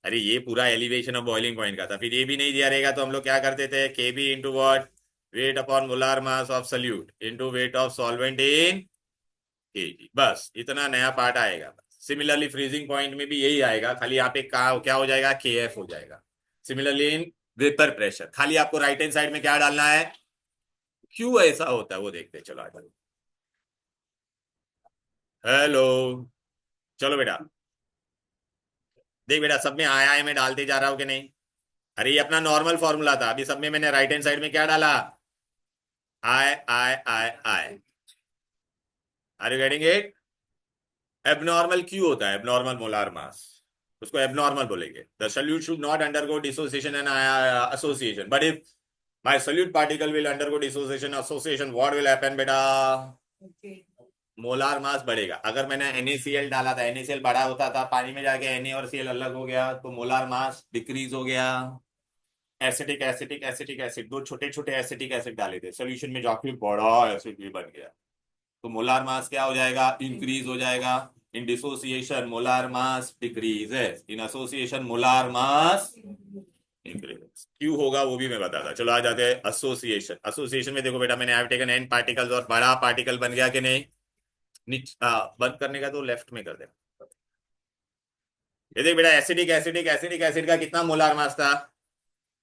अरे ये पूरा एलिवेशन ऑफ बॉइलिंग पॉइंट का था। फिर ये भी नहीं दिया रहेगा तो हम लोग क्या करते थे? Kb into what? Weight upon molar mass of solute into weight of solvent in kg. बस इतना नया पार्ट आएगा। सिमिलरली फ्रीजिंग पॉइंट में भी यही आएगा, खाली यहाँ पे क्या हो जाएगा? KF हो जाएगा। सिमिलरली इन वेपर प्रेशर खाली आपको राइट हैंड साइड में क्या डालना है? क्यों ऐसा होता है वो देखते हैं। चलो आगे। हेलो चलो बेटा देख बेटा, सब में आया में डालते जा रहा हूं कि नहीं? अरे ये अपना नॉर्मल फॉर्मूला था, अभी सब में मैंने राइट हैंड साइड में क्या डाला? I I I I. Are you getting it? Abnormal क्यों होता है? एबनॉर्मल मोलार मास, उसको एबनॉर्मल बोलेंगे। The solute should not undergo dissociation and association, but if my solute particle will undergo dissociation association, what will happen बेटा? Molar mass बढ़ेगा। अगर मैंने NaCl डाला था, NaCl बढ़ा होता था, पानी में जाके Na और Cl अलग हो गया तो मोलार मास डिक्रीज हो गया। एसिटिक एसिटिक एसिटिक एसिड, दो छोटे छोटे एसिटिक एसिड डाले थे सोल्यूशन में, जाके बड़ा एसिड भी बन गया, तो मोलार मास क्या हो जाएगा, इंक्रीज हो जाएगा। In dissociation molar mass decreases, in association molar mass increases. क्यों होगा वो भी मैं बताता। चलो आ जाते हैं एसोसिएशन। एसोसिएशन में देखो बेटा, मैंने I have taken n particles और बड़ा पार्टिकल बन गया कि नहीं। बंद करने का तो लेफ्ट में कर दे। ये देख बेटा, एसिडिक एसिडिक एसिडिक एसिड का कितना मोलार मास था,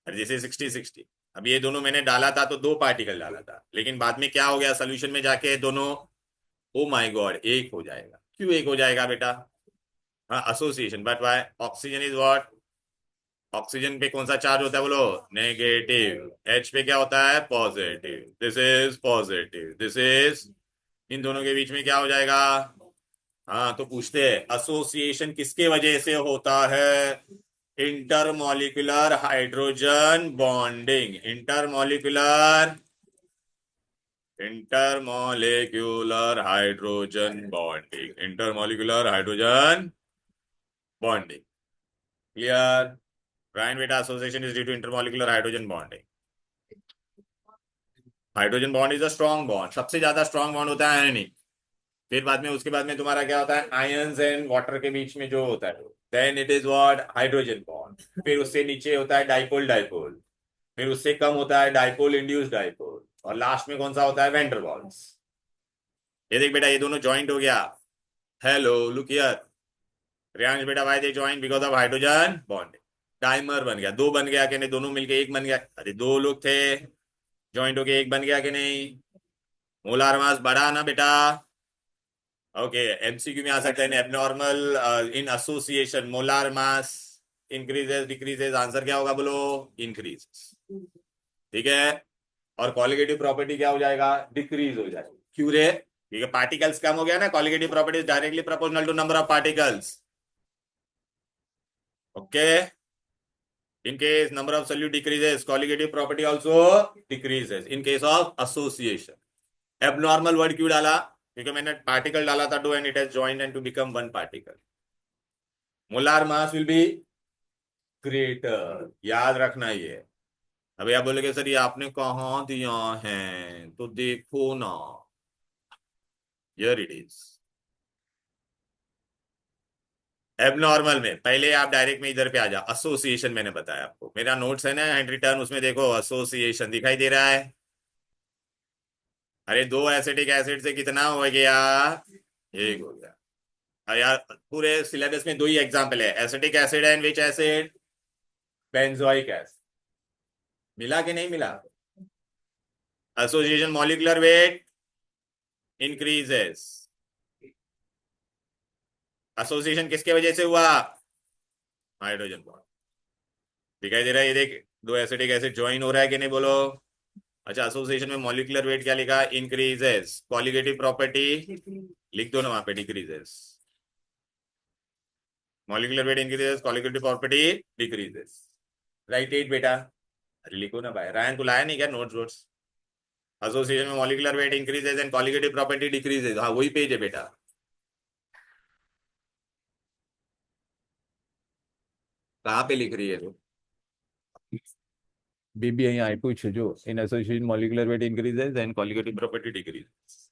जैसे 60-60। अब ये दोनों मैंने डाला था तो दो पार्टिकल डाला था, लेकिन बाद में क्या हो गया, सोल्यूशन में जाके दोनों, ओ माय गॉड, एक हो जाएगा। क्यों एक हो जाएगा बेटा, हाँ association. But why, oxygen is what, oxygen पे कौन सा चार्ज होता है बोलो, नेगेटिव। H पे क्या होता है, positive. This is positive, this is, इन दोनों के बीच में क्या हो जाएगा। हाँ तो पूछते हैं एसोसिएशन किसके वजह से होता है, intermolecular hydrogen bonding. Intermolecular hydrogen bonding, intermolecular hydrogen bonding. Clear. Brian beta association is due to intermolecular hydrogen bonding. Hydrogen bond is a strong bond, सबसे ज्यादा स्ट्रॉन्ग बॉन्ड होता है आयनिक। फिर बाद में, उसके बाद में तुम्हारा क्या होता है, आयंस एंड वाटर के बीच में जो होता है, then it is what, hydrogen bond. फिर उससे नीचे होता है डाइपोल डाइपोल, फिर उससे कम होता है डाइपोल इंड्यूस्ड डाइपोल, और लास्ट में कौन सा होता है, वैन डर वाल्स। ये देख बेटा, ये दोनों ज्वाइंट हो गया। हेलो लुक हियर, रियांश बेटा, why they join, because of hydrogen bond. Dimer बन गया, दो बन गया कि नहीं, दोनों मिलके एक बन गया। अरे दो लोग थे, ज्वाइंट होके एक बन गया कि नहीं। मोलार मास बढ़ा ना बेटा। ओके, MCQ में आ सकता है, एबनॉर्मल इन association molar mass increases decreases, answer क्या होगा बोलो, इंक्रीजेस। ठीक है, और कॉलिगेटिव प्रॉपर्टी क्या हो जाएगा, डिक्रीज हो जाएगा। क्यों रे, क्योंकि पार्टिकल्स कम हो गया ना, colligative property is directly proportional to number of particles. Okay, in case number of solute decreases, colligative property also decreases in case of association. Abnormal word क्यों डाला, क्योंकि मैंने पार्टिकल डाला था two, and it has joined and two become one particle. Molar mass will be greater, याद रखना ये। अभी आप बोलोगे सर ये आपने कहाँ दिया है, तो देखो ना, हियर इट इज। एबनॉर्मल में पहले आप डायरेक्ट में इधर पे आ जाओ, एसोसिएशन मैंने बताया आपको, मेरा नोट्स है ना हैंड रिटर्न, उसमें देखो एसोसिएशन दिखाई दे रहा है। अरे दो एसिटिक एसिड से कितना हो गया, एक हो गया। अरे यार पूरे सिलेबस में दो ही एग्जांपल है, acetic acid and which acid, benzoic acid. मिला कि नहीं मिला, association molecular weight increases. Association किसके वजह से हुआ, हाइड्रोजन बॉन्ड। दिखाई दे रहा है, ये देख, दो एसिटिक एसिड ज्वाइन हो रहा है कि नहीं बोलो। अच्छा, एसोसिएशन में मॉलिक्यूलर वेट क्या लिखा, इंक्रीजेस। कॉलिगेटिव प्रॉपर्टी लिख दो ना वहां पे, decreases. Molecular weight increases, colligative property decreases. Right it बेटा, अरे लिखो ना भाई, रायन को लाया नहीं क्या नोट्स वोट्स। एसोसिएशन में molecular weight increases and colligative property decreases, हाँ वही पेज है बेटा। कहाँ पे लिख रही है तू, बीबी यहीं आई पूछ जो, in association molecular weight increases and colligative property decreases.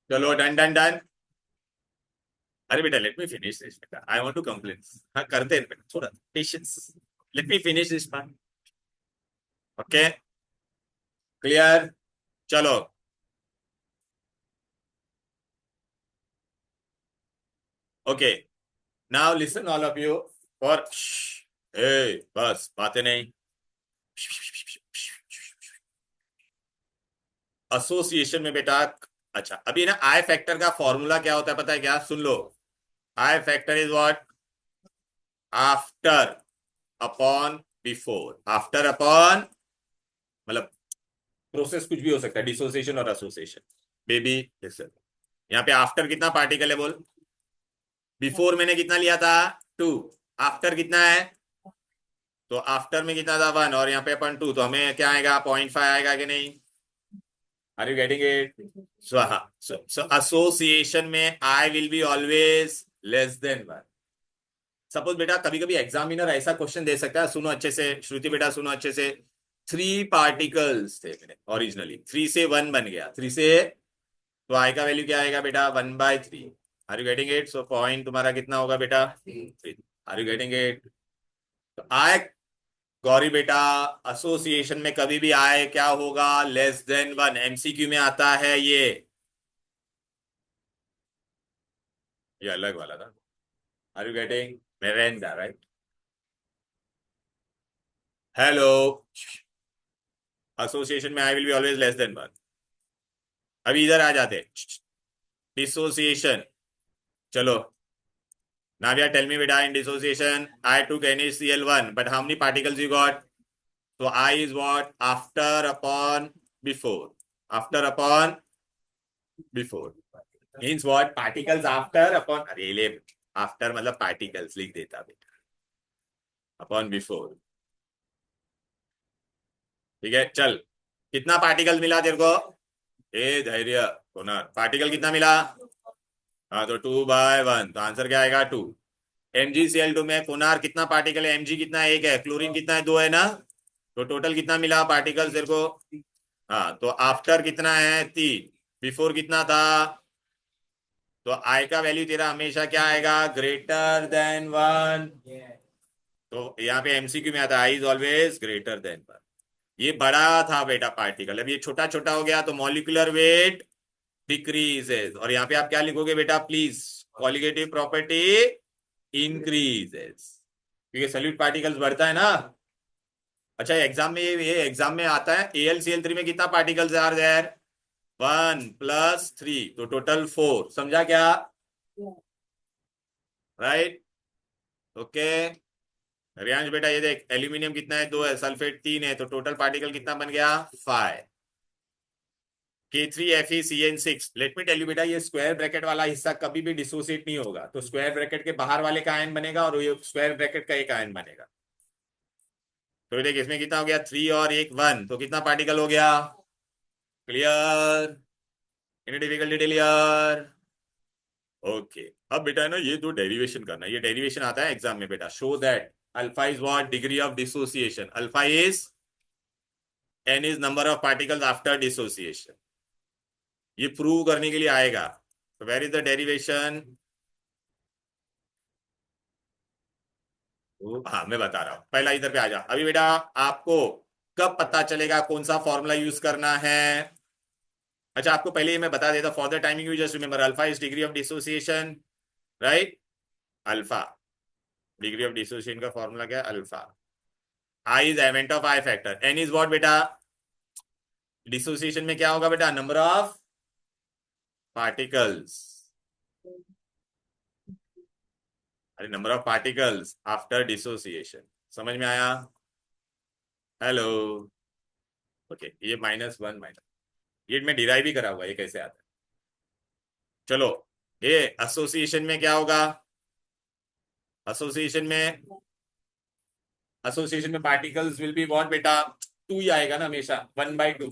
चलो डन डन डन। अरे बेटा लेट मी फिनिश दिस बेटा, आई वांट टू कंप्लीट। हाँ करते हैं बेटा, थोड़ा patience, let me finish this part. Okay clear, चलो। Okay, now listen all of you for, ए बस बातें नहीं। एसोसिएशन में बेटा, अच्छा अभी ना आई फैक्टर का फॉर्मूला क्या होता है पता है क्या, सुन लो। I factor is what, after upon before, after upon, मतलब प्रोसेस कुछ भी हो सकता है, डिसोसिएशन और एसोसिएशन। बेबी लिसन, यहाँ पे आफ्टर कितना पार्टिकल है बोल, बिफोर मैंने कितना लिया था, 2, आफ्टर कितना है, तो आफ्टर में कितना था 1 और यहाँ पे अपन 2, तो हमें क्या आएगा 0.5 आएगा कि नहीं? Are you getting it? So association में I will be always less than 1। Suppose बेटा कभी कभी एग्जामिनर ऐसा क्वेश्चन दे सकता है, सुनो अच्छे से श्रुति बेटा, सुनो अच्छे से। 3 पार्टिकल्स थे मेरे ओरिजिनली, 3 से 1 बन गया, 3 से, तो आई का वैल्यू क्या आएगा बेटा 1/3। Are you getting it? So point तुम्हारा कितना होगा बेटा 3। Are you getting it? तो आई, गौरी बेटा, एसोसिएशन में कभी भी आए क्या होगा, लेस देन 1। एमसीक्यू में आता है ये अलग वाला था। आर यू गेटिंग मेरेंडा राइट? हेलो, एसोसिएशन में I will be always less than 1। अभी इधर आ जाते, डिसोसिएशन। चलो नाविया टेल मी बेटा, in dissociation I took NaCl1 but how many particles you got? So I is what? After upon before. After upon before means what? Particles after upon, अरे ले, after मतलब particles लिख देता बेटा, upon before। ठीक है चल, कितना पार्टिकल मिला तेरे को? ए धैर्य कोना, पार्टिकल कितना मिला? हाँ तो 2/1, तो आंसर क्या आएगा 2। MgCl2 में कोनार कितना पार्टिकल है? Mg कितना है? 1 है। क्लोरीन कितना है? 2 है ना। तो टोटल कितना मिला पार्टिकल तेरे को? हाँ तो आफ्टर कितना है 3, बिफोर कितना था? तो आई का वैल्यू तेरा हमेशा क्या आएगा? Greater than 1। तो यहाँ पे एमसीक्यू में आता है I is always greater than 1। ये बड़ा था बेटा पार्टिकल, अब ये छोटा छोटा हो गया तो मॉलिक्यूलर वेट डिक्रीजेस, और यहाँ पे आप क्या लिखोगे बेटा प्लीज? कॉलिगेटिव प्रॉपर्टी इंक्रीजेस, क्योंकि सॉल्यूट पार्टिकल्स बढ़ता है ना। अच्छा एग्जाम में ये एग्जाम में आता है AlCl3 में कितना पार्टिकल्स आर देयर? 1 + 3, तो टोटल 4। समझा क्या? Right okay. रियांश बेटा ये देख, एल्यूमिनियम कितना है? 2 है, सल्फेट 3 है, तो टोटल पार्टिकल कितना बन गया? 5। K3FeCN6। Let me tell you बेटा, ये स्क्वायर ब्रैकेट वाला हिस्सा कभी भी डिसोसिएट नहीं होगा, तो स्क्वायर ब्रैकेट के बाहर वाले का आयन बनेगा और ये स्क्वायर ब्रैकेट का एक आयन बनेगा। तो देख इसमें कितना हो गया 3 और 1 1, तो कितना पार्टिकल हो गया? Clear? Any difficulty clear? Okay अब बेटा है ना, ये दो डेरिवेशन करना, ये डेरिवेशन आता है एग्जाम में बेटा। Show that alpha is what? Degree of dissociation. Alpha is n is number of particles after dissociation. ये प्रूव करने के लिए आएगा। तो वेयर इज द डेरिवेशन? हाँ मैं बता रहा हूं, पहला इधर पे आ जा। अभी बेटा आपको कब पता चलेगा कौन सा फॉर्मूला यूज करना है? अच्छा आपको पहले ही मैं बता देता, for the timing you just remember alpha is degree of dissociation right. Alpha degree of dissociation का फॉर्मूला क्या है? Alpha. I is a van't Hoff I factor. N is what बेटा? डिसोसिएशन में क्या होगा बेटा? Number of particles. अरे number of particles after dissociation. समझ में आया? हेलो ओके ये -1 माइनस, ये मैं डिराइव ही करा हुआ, ये कैसे आता है? चलो ये एसोसिएशन में क्या होगा? एसोसिएशन में पार्टिकल्स विल बी व्हाट बेटा? 2 ही आएगा ना हमेशा, 1/2।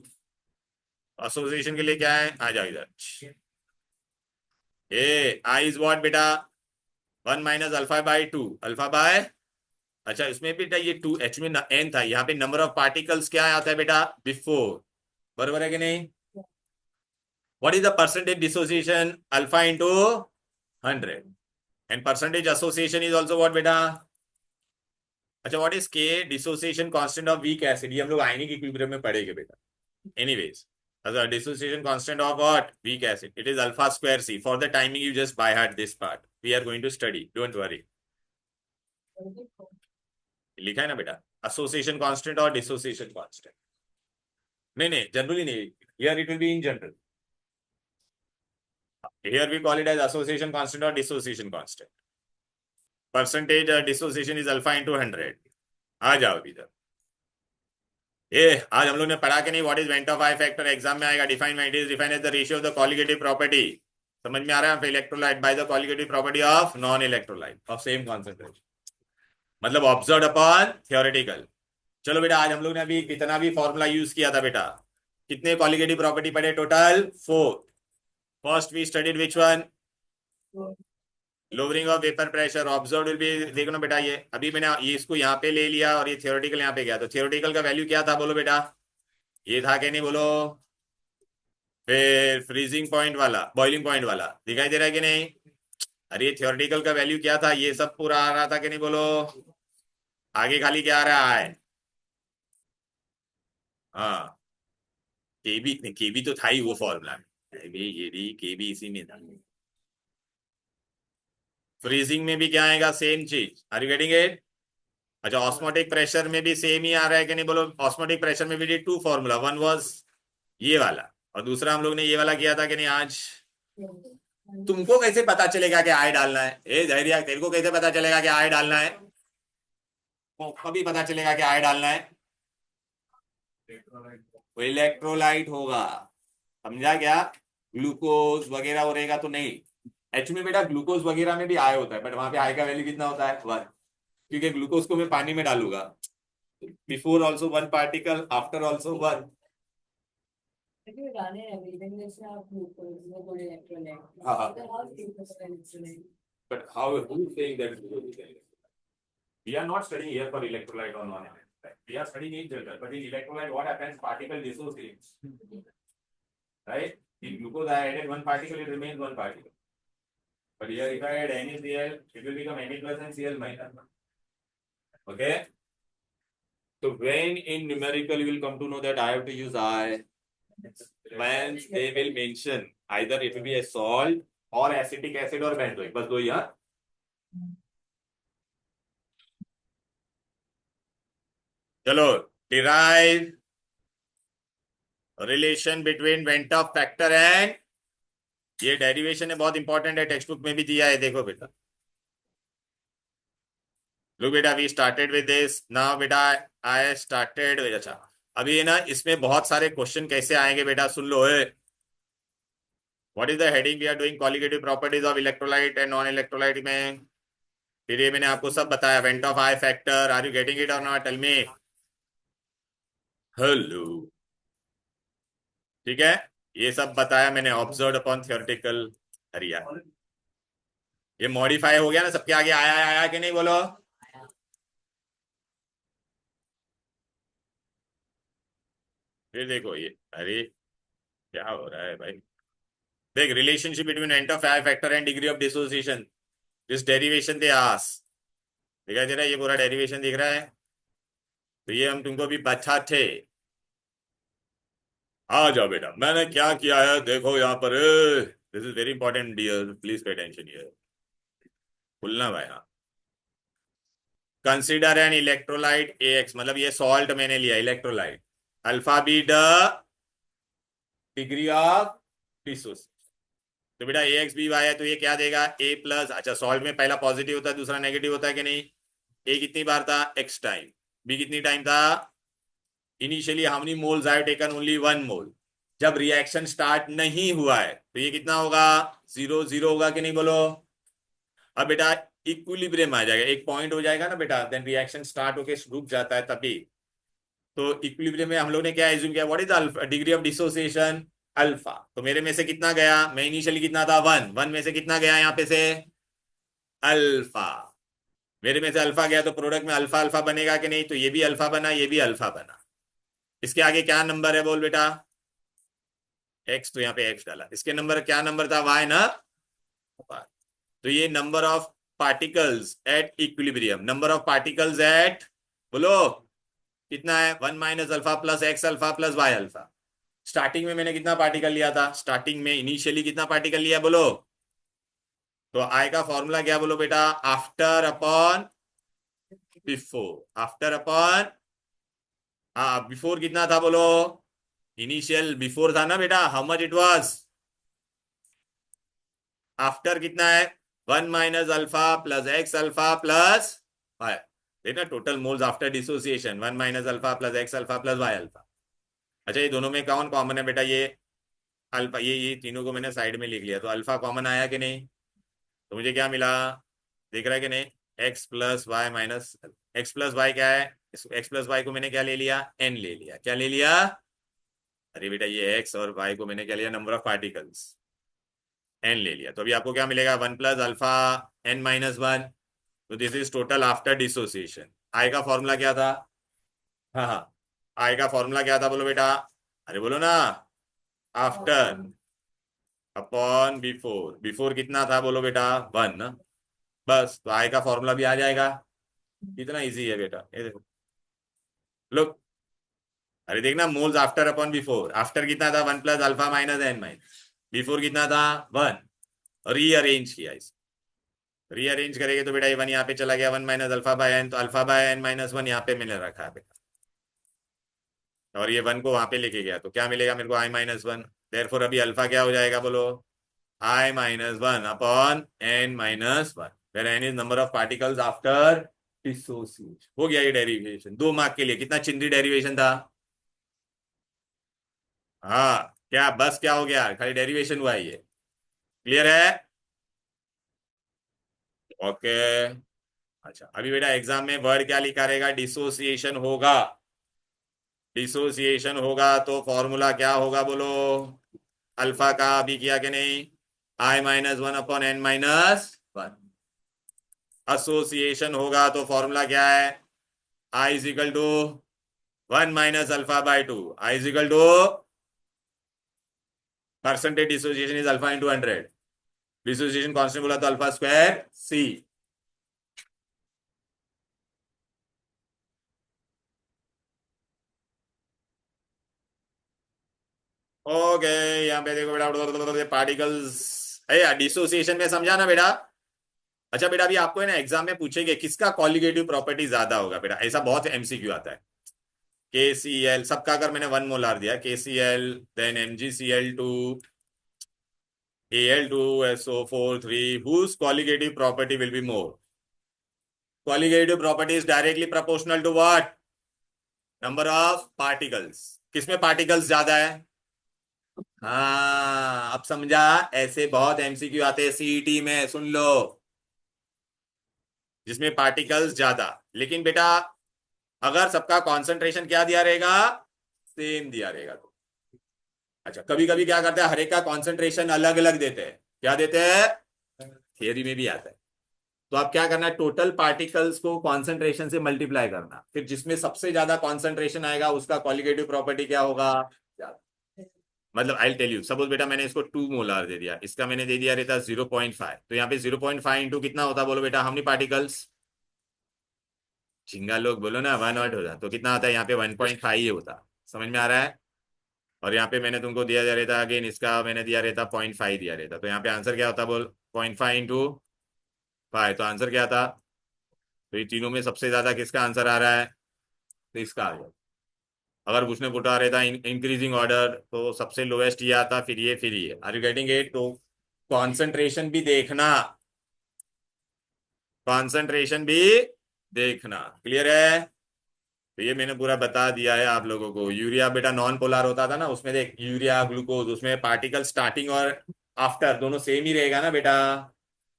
एसोसिएशन के लिए क्या है? आ जाओ इधर। ए आई इज व्हाट बेटा? 1 - अल्फा/2 अल्फा/, अच्छा इसमें बेटा ये 2 H में n था, यहाँ पे नंबर ऑफ पार्टिकल्स क्या आता है बेटा? बिफोर। बराबर है कि नहीं? What is the percentage dissociation? Alpha into 100 and percentage association is also what बेटा? अच्छा व्हाट इज के dissociation constant of weak acid? ये हम लोग आयनिक इक्विलिब्रियम में पढ़ेंगे बेटा। एनीवेज अच्छा dissociation constant of what? Weak acid, it is alpha square C. For the timing you just by heart this part, we are going to study, don't worry. लिखा है ना बेटा एसोसिएशन कांस्टेंट और dissociation constant? नहीं नहीं generally नहीं, here it will be in general. Here we call it as association constant or dissociation constant. Percentage dissociation is alpha into 100. आ जाओ इधर। ये आज हम लोग ने पढ़ा कि नहीं? What is van't Hoff I factor? Exam में आएगा। Define it is define as the ratio of the colligative property. समझ में आ रहा है? Electrolyte by the colligative property of non electrolyte of same concentration. मतलब ऑब्जर्व अपॉन थियोरेटिकल। चलो बेटा, आज हम लोग ने अभी कितना भी फॉर्मूला यूज किया था बेटा, कितने क्वालिटेटिव प्रॉपर्टी पढ़े total? 4। First we studied which one? Lowering of vapour pressure. Observe will be, देखो ना बेटा, ये अभी मैंने ये इसको यहाँ पे ले लिया और ये थियोरेटिकल यहाँ पे गया, तो थियोरेटिकल का वैल्यू क्या था बोलो बेटा? ये था कि नहीं बोलो? फिर फ्रीजिंग पॉइंट वाला, बॉइलिंग पॉइंट वाला दिखाई दे रहा है कि नहीं? अरे थियोरेटिकल का वैल्यू क्या था? ये सब पूरा आ रहा था कि नहीं बोलो? आगे खाली क्या आ रहा है? हाँ, केबी तो था ही वो फॉर्मूला में। ये भी केबी इसी में था। फ्रीजिंग में भी क्या आएगा? सेम चीज। Are you getting it? अच्छा, ऑस्मोटिक प्रेशर में भी सेम ही आ रहा है कि नहीं बोलो? ऑस्मोटिक प्रेशर में भी टू फॉर्मूला, वन वाज ये वाला और दूसरा हम लोग ने ये वाला किया था कि नहीं आज? तुमको कैसे पता चलेगा कि आई डालना है? ए धैर्य, तेरे को कैसे पता चलेगा कि आई डालना है? कभी पता चलेगा कि आई डालना है? वो इलेक्ट्रोलाइट होगा, समझा क्या? ग्लूकोज वगैरह हो रहेगा तो नहीं। एक्चुअली बेटा ग्लूकोज वगैरह में भी आई होता है, बट वहां पे आई का वैल्यू कितना होता है? 1। क्योंकि ग्लूकोज को मैं पानी में डालूंगा, before also 1 particle, after also 1। हाँ हाँ, but how, who is saying that glucose is electrolyte? We are not studying here for electrolyte or non-electrolyte. We are studying in general. But in electrolyte, what happens? Particle dissociates. Right? In glucose, I added one particle, it remains one particle. But here, if I add NaCl, it will become Na plus and Cl minus. Okay? So when in numerical, you will come to know that I have to use I. When they will mention either it will be a salt or acetic acid or benzoic. बस दो ही, हाँ? चलो, derive relation between Ventov factor and, ये derivation है, बहुत important है, text book में भी दिया है, देखो बेटा। लो बेटा, we started with this now बेटा, आई स्टार्टेड विद, अच्छा अभी है ना, इसमें बहुत सारे क्वेश्चन कैसे आएंगे बेटा, सुन लो। What is the heading? We are doing qualitative properties of electrolyte and non electrolyte में। फिर ये मैंने आपको सब बताया, van't Hoff I factor, are you getting it और नॉट? Tell me. हेलो, ठीक है, ये सब बताया मैंने, ऑब्जर्व अपॉन थियोरेटिकल। अरे यार, ये मॉडिफाई हो गया ना, सबके आगे आया आया कि नहीं बोलो? फिर देखो ये, अरे क्या हो रहा है भाई? देख, relationship between van't Hoff I factor and degree of dissociation, this derivation दे आस, दिखाई दे रहा है? ये पूरा डेरिवेशन दिख रहा है, तो ये हम तुमको भी बता थे। आ जाओ बेटा, मैंने क्या किया है देखो यहाँ पर, this is very important dear, please pay attention here. खुलना भाई, हाँ। कंसिडर एन इलेक्ट्रोलाइट AX, मतलब ये सॉल्ट मैंने लिया, electrolyte, alpha be the degree of dissociation. तो बेटा AX/BY है, तो ये क्या देगा? A प्लस, अच्छा सॉल्ट में पहला पॉजिटिव होता है, दूसरा नेगेटिव होता है कि नहीं? A कितनी बार था? X time. B कितनी टाइम था? Initially how many moles I have taken? Only 1 मोल। जब रिएक्शन स्टार्ट नहीं हुआ है तो ये कितना होगा? 0 0 होगा कि नहीं बोलो? अब बेटा इक्विलिब्रियम आ जाएगा, एक पॉइंट हो जाएगा ना बेटा, देन रिएक्शन स्टार्ट होके रुक जाता है तभी। तो इक्विलिब्रियम में हम लोग ने क्या एज्यूम किया? What is the degree of dissociation? Alpha. तो मेरे में से कितना गया? मैं इनिशियली कितना था? 1। 1 में से कितना गया यहाँ पे से? अल्फा। मेरे में से अल्फा गया, तो प्रोडक्ट में अल्फा अल्फा बनेगा कि नहीं? तो ये भी अल्फा बना, ये भी अल्फा बना। इसके आगे क्या नंबर है बोल बेटा? एक्स, तो यहाँ पे एक्स डाला। इसके नंबर क्या नंबर था? वाई ना। तो ये number of particles at equilibrium, number of particles at, बोलो कितना है? 1 minus alpha plus x alpha plus Y alpha. Starting में मैंने कितना पार्टिकल लिया था? स्टार्टिंग में इनिशियली कितना पार्टिकल लिया बोलो? तो आई का फॉर्मूला क्या बोलो बेटा? After upon before. After upon, हाँ बिफोर कितना था बोलो? इनिशियल बिफोर था ना बेटा, how much it was? After कितना है? 1 minus alpha plus x alpha plus y. देखना total moles after dissociation, 1 minus alpha plus x alpha plus Y alpha. अच्छा, ये दोनों में कौन कॉमन है बेटा? ये अल्फा, ये तीनों को मैंने साइड में लिख लिया, तो अल्फा कॉमन आया कि नहीं? तो मुझे क्या मिला? देख रहा है कि नहीं? X plus Y minus X plus Y क्या है? एक्स प्लस वाई को मैंने क्या ले लिया? एन ले लिया। क्या ले लिया? अरे बेटा ये एक्स और वाई को मैंने क्या लिया? नंबर ऑफ पार्टिकल्स एन ले लिया। तो अभी आपको क्या मिलेगा? 1 प्लस अल्फा एन माइनस 1। तो this is total after dissociation. I का फॉर्मूला क्या था? हाँ हाँ, आई का फॉर्मूला क्या था बोलो बेटा? अरे बोलो ना। After upon before. बिफोर कितना था बोलो बेटा? 1 ना। बस, तो आई का फॉर्मूला भी आ जाएगा। कितना इजी है बेटा, ये देखो। लोग, अरे देखना, moles after upon before. After कितना था? 1 plus alpha minus N minus. Before कितना था? 1। रीअरेंज किया इसे। रीअरेंज करेंगे तो बेटा ये 1 यहाँ पे चला गया, 1 माइनस अल्फा बाय एन, तो अल्फा बाय एन माइनस 1 यहाँ पे मैंने रखा है बेटा, और ये 1 को वहां पे लेके गया, तो क्या मिलेगा मेरे को? I minus 1। देयरफॉर अभी अल्फा क्या हो जाएगा बोलो? I minus 1 upon n minus 1, where n is number of particles after dissociation. हो गया ये डेरिवेशन 2 मार्क के लिए। कितना चिंदी डेरिवेशन था? हाँ क्या बस क्या हो गया? खाली डेरिवेशन हुआ है ये। क्लियर है? ओके। अच्छा अभी बेटा एग्जाम में वर्ड क्या लिखा रहेगा? डिसोसिएशन होगा। डिसोसिएशन होगा तो फॉर्मूला क्या होगा बोलो? अल्फा का अभी किया कि नहीं? I minus 1 upon n minus 1। Association होगा तो फॉर्मूला क्या है? I is equal to 1 minus alpha by 2। I is equal to percentage dissociation is alpha into 100। Dissociation constant बोला तो अल्फा स्क्वायर सी। ओके, यहाँ पे देखो बेटा पार्टिकल्स। अरे डिसोसिएशन में समझा ना बेटा? अच्छा बेटा अभी आपको है ना एग्जाम में पूछेंगे किसका कॉलिगेटिव प्रॉपर्टी ज्यादा होगा बेटा, ऐसा बहुत एमसीक्यू आता है। KCl सबका अगर मैंने 1 मोलार दिया, KCl then MgCl2 Al2SO4 3, whose colligative property will be more? Colligative property is directly proportional to what? Number of particles. किसमें पार्टिकल्स ज्यादा है? हाँ अब समझा। ऐसे बहुत एमसीक्यू आते हैं सीईटी में, सुन लो, जिसमें पार्टिकल्स ज्यादा। लेकिन बेटा अगर सबका कॉन्सेंट्रेशन क्या दिया रहेगा? सेम दिया रहेगा तो। अच्छा कभी कभी क्या करते हैं, हर एक का कॉन्सेंट्रेशन अलग अलग देते हैं। क्या देते हैं? थियरी में भी आता है। तो आप क्या करना है, टोटल पार्टिकल्स को कॉन्सेंट्रेशन से मल्टीप्लाई करना, फिर जिसमें सबसे ज्यादा कॉन्सेंट्रेशन आएगा उसका कॉलिगेटिव प्रॉपर्टी क्या होगा? मतलब आई टेल यू, सपोज बेटा मैंने इसको 2 मोलार दे दिया, इसका मैंने दे दिया रहता 0.5, तो यहाँ पे 0.5 इंटू कितना होता बोलो बेटा? How many particles? झिंगा लोग बोलो ना, 1 आउट होता तो कितना आता है? यहाँ पे 1.5 ही होता। समझ में आ रहा है? और यहाँ पे मैंने तुमको दिया जा रहता अगेन, इसका मैंने दिया रहता 0.5 दिया रहता, तो यहाँ पे आंसर क्या होता बोल? 0.5 इंटू 5, तो आंसर क्या था? तो ये तीनों में सबसे ज्यादा किसका आंसर आ रहा है? तो इसका आ गया। अगर उसने पुटा रहता इंक्रीजिंग ऑर्डर तो सबसे लोएस्ट ये आता, फिर ये, फिर ये। Are you getting it? तो कॉन्सेंट्रेशन भी देखना, कॉन्सेंट्रेशन भी देखना। क्लियर है? तो ये मैंने पूरा बता दिया है आप लोगों को। यूरिया बेटा नॉन पोलर होता था ना, उसमें देख यूरिया ग्लूकोज, उसमें पार्टिकल स्टार्टिंग और आफ्टर दोनों सेम ही रहेगा ना बेटा,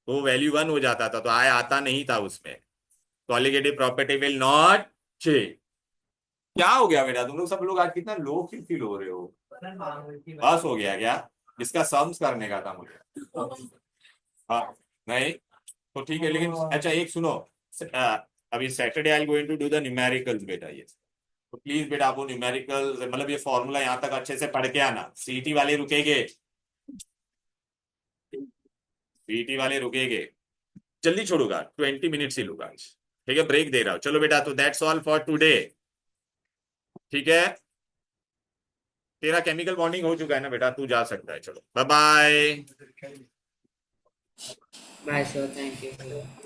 तो वैल्यू 1 हो जाता था, तो आय आता नहीं था उसमें। Colligative property will not change. क्या हो गया बेटा, तुम लोग सब लोग आज कितना लो फील हो रहे हो? बस हो गया क्या? इसका सम्स करने का था मुझे। हाँ नहीं तो ठीक है, लेकिन अच्छा एक सुनो, अभी Saturday I am going to do the numericals बेटा, ये तो प्लीज बेटा आपको न्यूमेरिकल्स मतलब ये फॉर्मूला यहाँ तक अच्छे से पढ़ के आना। सीटी वाले रुकेंगे, सीटी वाले रुकेंगे। जल्दी छोड़ूंगा, 20 मिनट्स ही लूंगा। ठीक है, ब्रेक दे रहा हूँ। चलो बेटा, तो दैट्स ऑल फॉर टुडे। ठीक है, तेरा केमिकल बॉन्डिंग हो चुका है ना बेटा, तू जा सकता है। चलो bye bye. Bye, sir. Thank you.